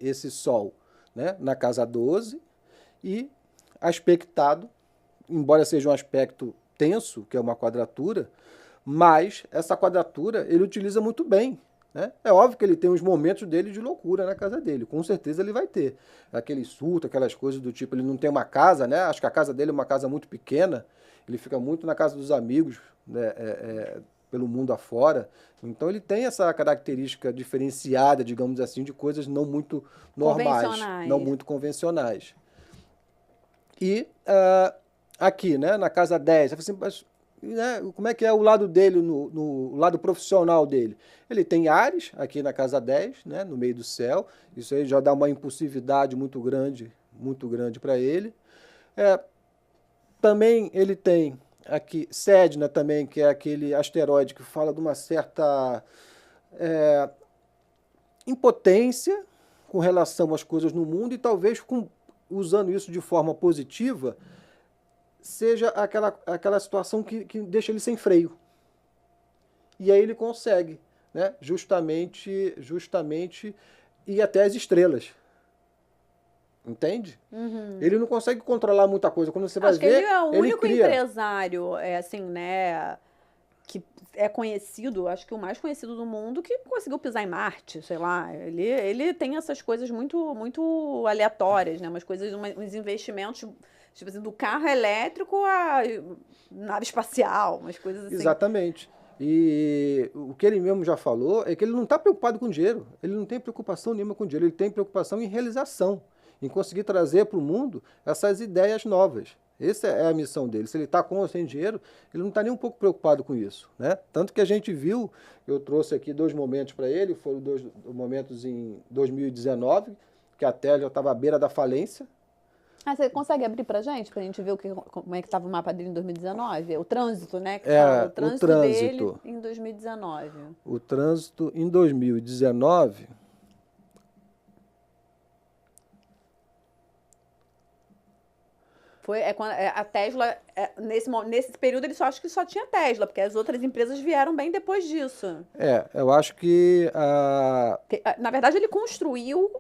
esse Sol, né, na casa 12 e aspectado, embora seja um aspecto tenso, que é uma quadratura, mas essa quadratura ele utiliza muito bem. Né? É óbvio que ele tem os momentos dele de loucura na casa dele, com certeza ele vai ter. Aquele surto, aquelas coisas do tipo, ele não tem uma casa, né? Acho que a casa dele é uma casa muito pequena, ele fica muito na casa dos amigos, né? Pelo mundo afora. Então ele tem essa característica diferenciada, digamos assim, de coisas não muito normais, não muito convencionais. E aqui, né, na casa 10, assim, mas, né, como é que é o lado dele, no lado profissional dele? Ele tem Áries aqui na casa 10, né, no meio do céu, isso aí já dá uma impulsividade muito grande para ele. Também ele tem aqui Sedna também, que é aquele asteroide que fala de uma certa impotência com relação às coisas no mundo e talvez usando isso de forma positiva, seja aquela situação que deixa ele sem freio. E aí ele consegue, né, justamente ir até as estrelas. Entende? Uhum. Ele não consegue controlar muita coisa. Quando você vai Acho ver, que ele é o ele único cria. empresário, assim, né, que é conhecido, acho que o mais conhecido do mundo, que conseguiu pisar em Marte, sei lá. Ele tem essas coisas muito, muito aleatórias, né? Umas coisas, uns investimentos, tipo assim, do carro elétrico à nave espacial, umas coisas assim. Exatamente. E o que ele mesmo já falou é que ele não está preocupado com dinheiro. Ele não tem preocupação nenhuma com dinheiro. Ele tem preocupação em realização, em conseguir trazer para o mundo essas ideias novas. Essa é a missão dele. Se ele está com ou sem dinheiro, ele não está nem um pouco preocupado com isso, né? Tanto que a gente viu, eu trouxe aqui 2 momentos para ele, foram 2 momentos em 2019, que a Tesla estava à beira da falência. Ah, você consegue abrir pra gente ver como é que estava o mapa dele em 2019? O trânsito, né? Que É, fala, o trânsito dele em 2019. O trânsito em 2019... A Tesla, nesse período, ele acho que só tinha Tesla, porque as outras empresas vieram bem depois disso. Eu acho que na verdade, ele construiu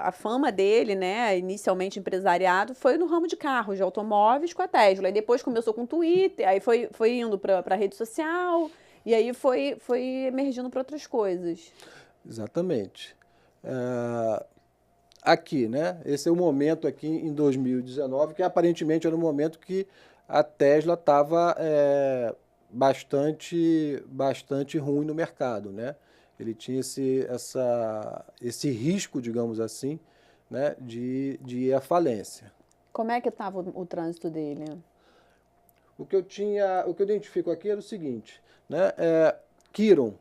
a fama dele, né, inicialmente empresariado, foi no ramo de carros, de automóveis com a Tesla. E depois começou com o Twitter, aí foi indo para a rede social, e aí foi emergindo para outras coisas. Exatamente. Aqui, né? Esse é o momento aqui em 2019, que aparentemente era um momento que a Tesla estava bastante ruim no mercado, né? Ele tinha esse risco, digamos assim, né, de ir à falência. Como é que estava o trânsito dele? O que eu identifico aqui era o seguinte, né? Quiron,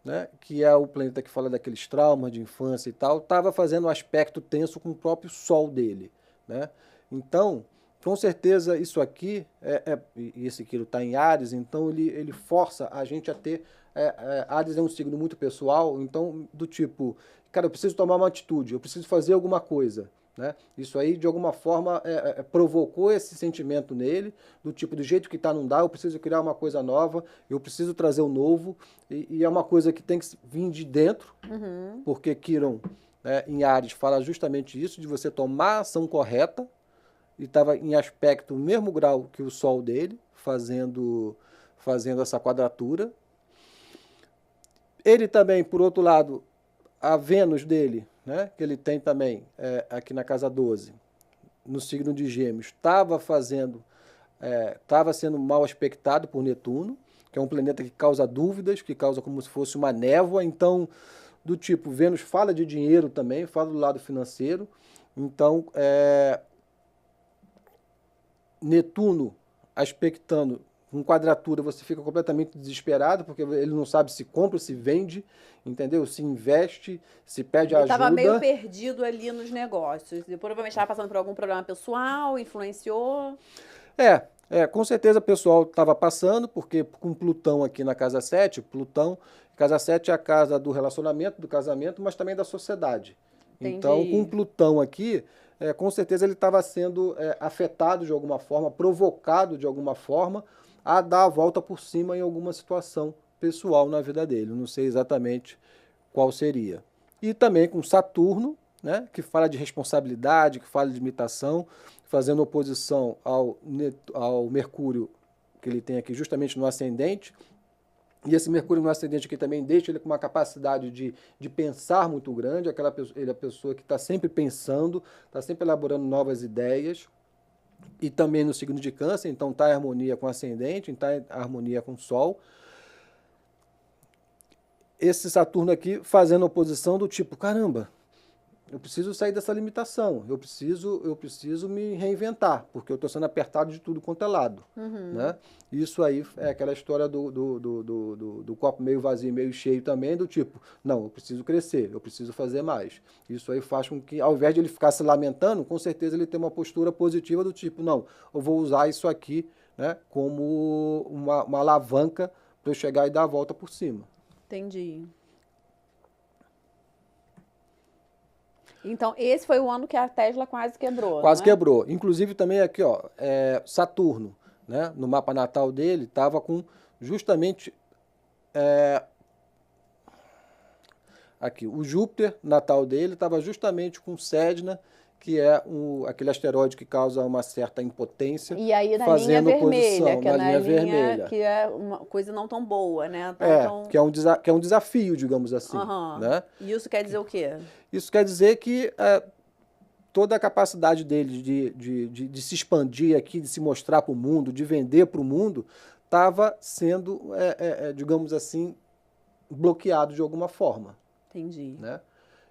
né, que é o planeta que fala daqueles traumas de infância e tal, estava fazendo um aspecto tenso com o próprio Sol dele, né? Então, com certeza isso aqui, e esse Quirón está em Áries, então ele força a gente a ter... Áries é um signo muito pessoal, então do tipo, cara, eu preciso tomar uma atitude, eu preciso fazer alguma coisa. Né? Isso aí, de alguma forma, provocou esse sentimento nele, do tipo, do jeito que está não dá, eu preciso criar uma coisa nova, eu preciso trazer o novo, e é uma coisa que tem que vir de dentro, porque Quirón, né, em Áries, fala justamente isso, de você tomar a ação correta, e estava em aspecto, no mesmo grau que o Sol dele, fazendo essa quadratura. Ele também, por outro lado, a Vênus dele, né, que ele tem também aqui na casa 12, no signo de Gêmeos, estava sendo mal aspectado por Netuno, que é um planeta que causa dúvidas, que causa como se fosse uma névoa. Então, do tipo, Vênus fala de dinheiro também, fala do lado financeiro. Então, Netuno aspectando com quadratura você fica completamente desesperado, porque ele não sabe se compra, se vende, entendeu? Se investe, se pede Ele ajuda. estava meio perdido ali nos negócios. Ele provavelmente estava passando por algum problema pessoal, influenciou. Com certeza o pessoal estava passando, porque com Plutão aqui na casa 7, casa 7 é a casa do relacionamento, do casamento, mas também da sociedade. Entendi. Então, com Plutão aqui, com certeza ele estava sendo afetado de alguma forma, provocado de alguma forma, a dar a volta por cima em alguma situação pessoal na vida dele. Não sei exatamente qual seria. E também com Saturno, né, que fala de responsabilidade, que fala de limitação, fazendo oposição ao Mercúrio que ele tem aqui justamente no ascendente. E esse Mercúrio no ascendente aqui também deixa ele com uma capacidade de pensar muito grande, ele é a pessoa que está sempre pensando, está sempre elaborando novas ideias. E também no signo de Câncer, então está em harmonia com o ascendente, está em harmonia com o Sol. Esse Saturno aqui fazendo oposição do tipo, caramba, eu preciso sair dessa limitação, eu preciso me reinventar, porque eu estou sendo apertado de tudo quanto é lado. Né? Isso aí é aquela história do copo meio vazio, meio cheio também, do tipo, não, eu preciso crescer, eu preciso fazer mais. Isso aí faz com que, ao invés de ele ficar se lamentando, com certeza ele tem uma postura positiva do tipo, não, eu vou usar isso aqui, né, como uma alavanca para eu chegar e dar a volta por cima. Entendi. Então, esse foi o ano que a Tesla quase quebrou, Quase não é? quebrou. Inclusive também aqui, ó, Saturno, né, no mapa natal dele, estava com justamente aqui, o Júpiter natal dele estava justamente com Sedna, que é aquele asteroide que causa uma certa impotência, E aí na linha fazendo vermelha, oposição que é na na linha linha vermelha. que é uma coisa não tão boa, né? Que é um desafio, digamos assim. Né? E isso quer dizer o quê? Isso quer dizer que toda a capacidade dele de se expandir aqui, de se mostrar para o mundo, de vender para o mundo, estava sendo, digamos assim, bloqueado de alguma forma. Entendi. Né?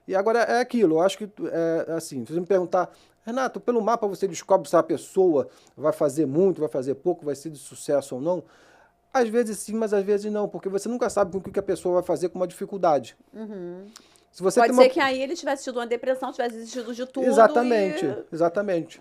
E agora é aquilo, eu acho que, assim, se você me perguntar, Renato, pelo mapa você descobre se a pessoa vai fazer muito, vai fazer pouco, vai ser de sucesso ou não? Às vezes sim, mas às vezes não, porque você nunca sabe com o que a pessoa vai fazer com uma dificuldade. Se você Pode tem ser uma... que aí ele tivesse tido uma depressão, tivesse desistido de tudo. Exatamente.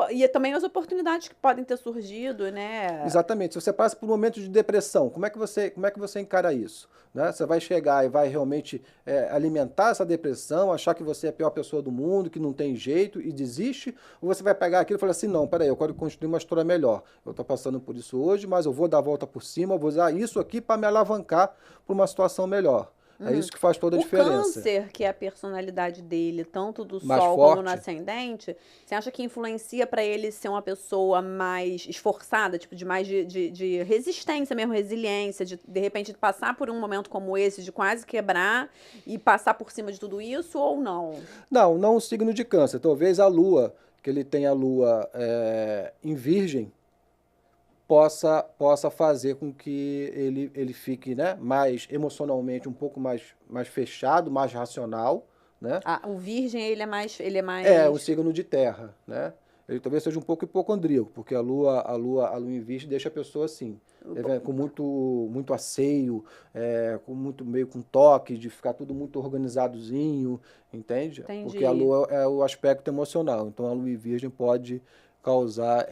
E também as oportunidades que podem ter surgido, né? Exatamente. Se você passa por um momento de depressão, como é que você encara isso? Né? Você vai chegar e vai realmente alimentar essa depressão, achar que você é a pior pessoa do mundo, que não tem jeito e desiste? Ou você vai pegar aquilo e falar assim, não, peraí, eu quero construir uma história melhor. Eu estou passando por isso hoje, mas eu vou dar a volta por cima, eu vou usar isso aqui para me alavancar para uma situação melhor. É isso que faz toda a diferença. O Câncer, que é a personalidade dele, tanto do Mais Sol forte. como no ascendente, você acha que influencia para ele ser uma pessoa mais esforçada, tipo, de resistência mesmo, resiliência, de repente passar por um momento como esse, de quase quebrar e passar por cima de tudo isso, ou não? Não o signo de Câncer. Talvez a Lua, que ele tem a Lua em Virgem, possa fazer com que ele fique, né, mais emocionalmente um pouco mais fechado, mais racional, né? O Virgem, ele é mais... É um signo de terra, né? Ele talvez seja um pouco hipocondríaco, porque a lua em Virgem deixa a pessoa assim, com muito asseio, com muito meio com toque, de ficar tudo muito organizadozinho, entende? Entendi. Porque a lua é o aspecto emocional, então a lua em Virgem pode causar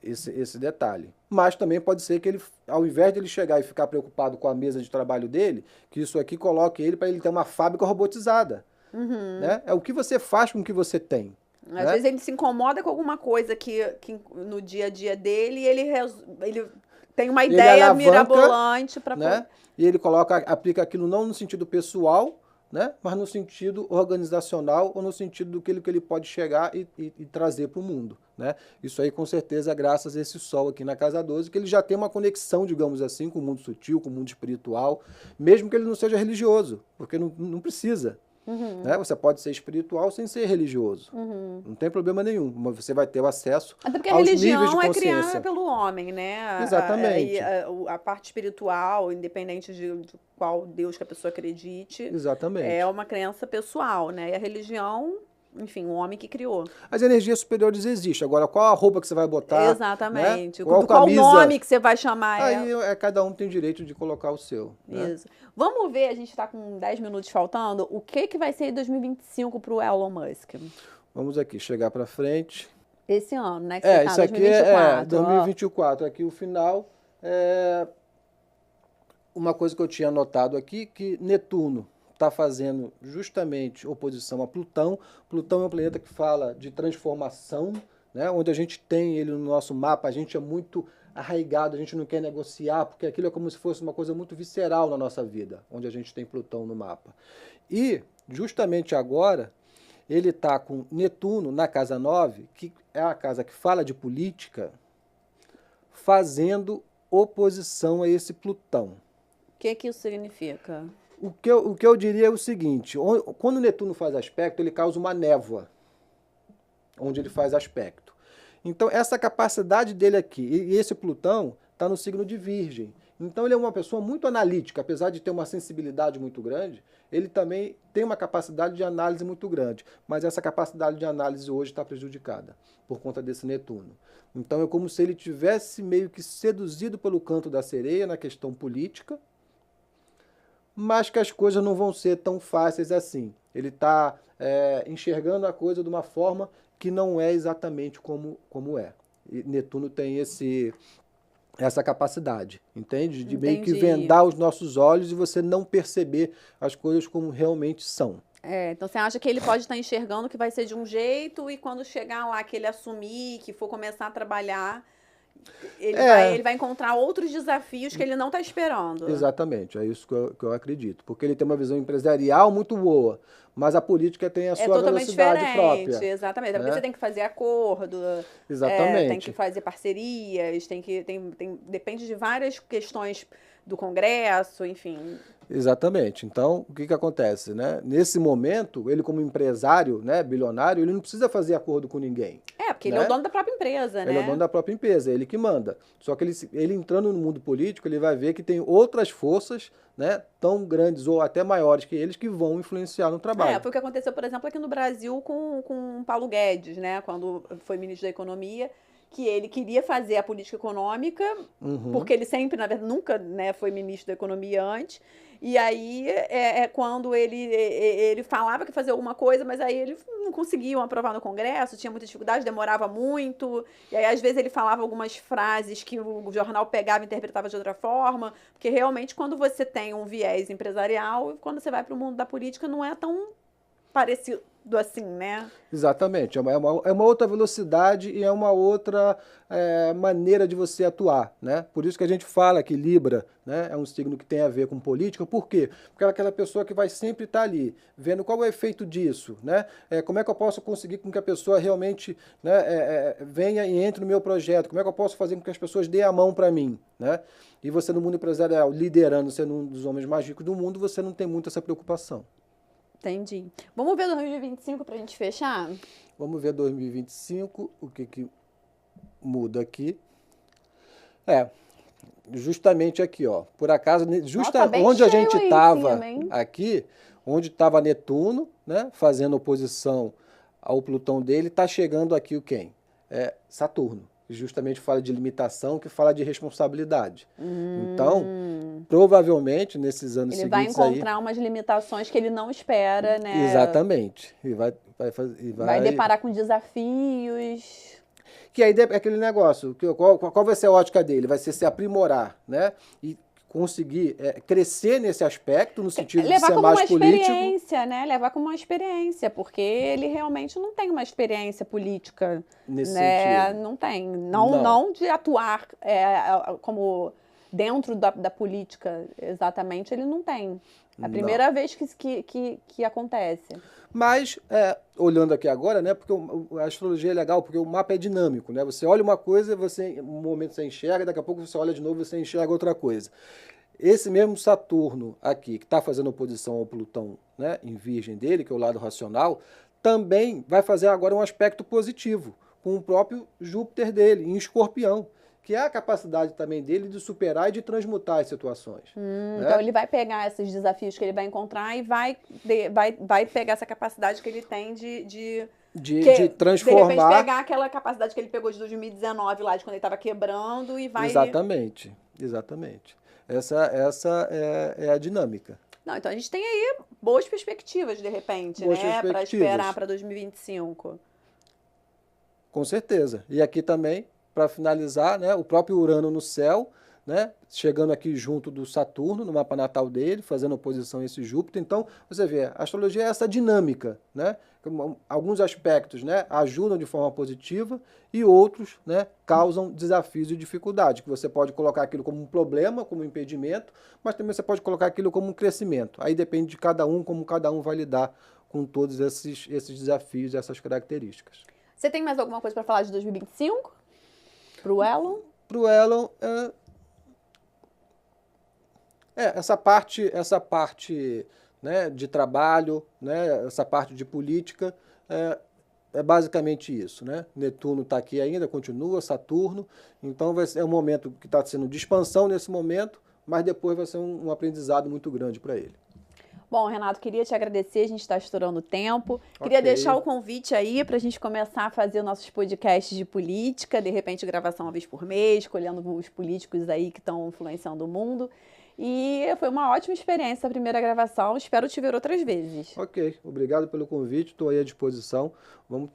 esse detalhe. Mas também pode ser que ele, ao invés de ele chegar e ficar preocupado com a mesa de trabalho dele, que isso aqui coloque ele para ele ter uma fábrica robotizada. Né? É o que você faz com o que você tem. Às vezes ele se incomoda com alguma coisa que no dia a dia dele e ele tem uma ideia mirabolante para... Né? E ele aplica aquilo não no sentido pessoal, né? Mas no sentido organizacional ou no sentido do que ele pode chegar e trazer para o mundo. Né? Isso aí, com certeza, é graças a esse Sol aqui na Casa 12, que ele já tem uma conexão, digamos assim, com o mundo sutil, com o mundo espiritual, mesmo que ele não seja religioso, porque não precisa. Né? Você pode ser espiritual sem ser religioso. Não tem problema nenhum, mas você vai ter o acesso até porque aos a níveis de religião é consciência. criada pelo homem, né? Exatamente. A parte espiritual, independente de qual Deus que a pessoa acredite, Exatamente. é uma crença pessoal, né? E a religião enfim, o homem que criou. As energias superiores existem. Agora, qual a roupa que você vai botar? Exatamente. Né? Qual nome que você vai chamar Aí ela? cada um tem direito de colocar o seu. Né? Isso. Vamos ver, a gente está com 10 minutos faltando, o que vai ser em 2025 para o Elon Musk? Vamos aqui, chegar para frente. Esse ano, né? Que você tá, isso aqui 2024. 2024. Aqui o final. Uma coisa que eu tinha anotado aqui, que Netuno está fazendo justamente oposição a Plutão. Plutão é um planeta que fala de transformação, né? Onde a gente tem ele no nosso mapa, a gente é muito arraigado, a gente não quer negociar, porque aquilo é como se fosse uma coisa muito visceral na nossa vida, onde a gente tem Plutão no mapa. E, justamente agora, ele está com Netuno na casa 9, que é a casa que fala de política, fazendo oposição a esse Plutão. O que isso significa? O que eu diria é o seguinte, quando Netuno faz aspecto, ele causa uma névoa, onde ele faz aspecto. Então, essa capacidade dele aqui, e esse Plutão está no signo de Virgem. Então, ele é uma pessoa muito analítica, apesar de ter uma sensibilidade muito grande, ele também tem uma capacidade de análise muito grande. Mas essa capacidade de análise hoje está prejudicada por conta desse Netuno. Então, é como se ele tivesse meio que seduzido pelo canto da sereia na questão política, mas que as coisas não vão ser tão fáceis assim. Ele está enxergando a coisa de uma forma que não é exatamente como é. E Netuno tem essa capacidade, entende? De meio que vendar os nossos olhos e você não perceber as coisas como realmente são. Então você acha que ele pode estar enxergando que vai ser de um jeito e quando chegar lá, que ele assumir, que for começar a trabalhar, ele vai encontrar outros desafios que ele não está esperando. Exatamente, é isso que eu acredito. Porque ele tem uma visão empresarial muito boa, mas a política tem a sua velocidade própria. Exatamente, porque você tem que fazer acordo, tem que fazer parcerias, depende de várias questões do Congresso, enfim. Exatamente. Então, o que acontece, né? Nesse momento, ele como empresário, né, bilionário, ele não precisa fazer acordo com ninguém. Porque ele é o dono da própria empresa, né? Ele é o dono da própria empresa, é ele que manda. Só que ele entrando no mundo político, ele vai ver que tem outras forças, né, tão grandes ou até maiores que eles, que vão influenciar no trabalho. Foi o que aconteceu, por exemplo, aqui no Brasil com Paulo Guedes, né? Quando foi ministro da Economia, que ele queria fazer a política econômica, porque ele sempre, na verdade, nunca, né, foi ministro da Economia antes. E aí quando ele falava que fazia alguma coisa, mas aí eles não conseguiam aprovar no Congresso, tinha muita dificuldade, demorava muito. E aí, às vezes, ele falava algumas frases que o jornal pegava e interpretava de outra forma. Porque realmente, quando você tem um viés empresarial, quando você vai para o mundo da política, não é tão parecido assim, né? Exatamente, é uma outra velocidade e é uma outra maneira de você atuar, né? Por isso que a gente fala que Libra, né, é um signo que tem a ver com política. Por quê? Porque é aquela pessoa que vai sempre estar ali, vendo qual é o efeito disso, né? Como é que eu posso conseguir com que a pessoa realmente, né, venha e entre no meu projeto? Como é que eu posso fazer com que as pessoas dêem a mão para mim, né? E você no mundo empresarial, liderando, sendo um dos homens mais ricos do mundo, você não tem muito essa preocupação. Entendi. Vamos ver 2025 para a gente fechar? Vamos ver 2025, o que muda aqui. Justamente aqui, ó. Por acaso, onde a gente estava aqui, onde estava Netuno, né, fazendo oposição ao Plutão dele, está chegando aqui o quem? Saturno. Justamente fala de limitação, que fala de responsabilidade. Então, provavelmente, nesses anos seguintes ele vai encontrar umas limitações que ele não espera, né? Exatamente. E vai deparar com desafios. Que aí é aquele negócio, qual vai ser a ótica dele? Vai ser se aprimorar, né? E conseguir crescer nesse aspecto, no sentido de ser mais político. Levar como uma experiência, né? Levar como uma experiência, porque ele realmente não tem uma experiência política. Nesse sentido. Não tem. Não de atuar como dentro da política, exatamente, ele não tem. É a primeira vez que acontece. Mas, olhando aqui agora, né, porque a astrologia é legal, porque o mapa é dinâmico, né? Você olha uma coisa, um momento você enxerga, daqui a pouco você olha de novo e você enxerga outra coisa. Esse mesmo Saturno aqui, que está fazendo oposição ao Plutão, né, em Virgem dele, que é o lado racional, também vai fazer agora um aspecto positivo com o próprio Júpiter dele, em Escorpião, que é a capacidade também dele de superar e de transmutar as situações. Né? Então ele vai pegar esses desafios que ele vai encontrar e vai pegar essa capacidade que ele tem de transformar. De repente pegar aquela capacidade que ele pegou de 2019 lá, de quando ele estava quebrando e vai... Exatamente. Essa é a dinâmica. Não, então a gente tem aí boas perspectivas, de repente, né? Para esperar para 2025. Com certeza. E aqui também, para finalizar, né, o próprio Urano no céu, né, chegando aqui junto do Saturno, no mapa natal dele, fazendo oposição a esse Júpiter. Então, você vê, a astrologia é essa dinâmica, né? Alguns aspectos, né, ajudam de forma positiva e outros, né, causam desafios e dificuldades, que você pode colocar aquilo como um problema, como um impedimento, mas também você pode colocar aquilo como um crescimento. Aí depende de cada um, como cada um vai lidar com todos esses desafios, essas características. Você tem mais alguma coisa para falar de 2025? Para o Elon? Para o Elon, essa parte né, de trabalho, né, essa parte de política, é basicamente isso. Né? Netuno está aqui ainda, continua, Saturno, então é um momento que está sendo de expansão nesse momento, mas depois vai ser um aprendizado muito grande para ele. Bom, Renato, queria te agradecer, a gente está estourando o tempo. Queria deixar o convite aí para a gente começar a fazer nossos podcasts de política, de repente gravação uma vez por mês, escolhendo os políticos aí que estão influenciando o mundo. E foi uma ótima experiência a primeira gravação, espero te ver outras vezes. Ok, obrigado pelo convite, estou aí à disposição. Vamos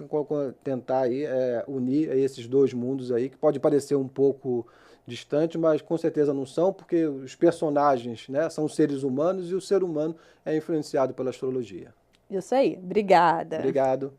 tentar aí, unir aí esses dois mundos aí, que pode parecer um pouco distante, mas com certeza não são, porque os personagens, né, são seres humanos e o ser humano é influenciado pela astrologia. Isso aí, obrigada. Obrigado.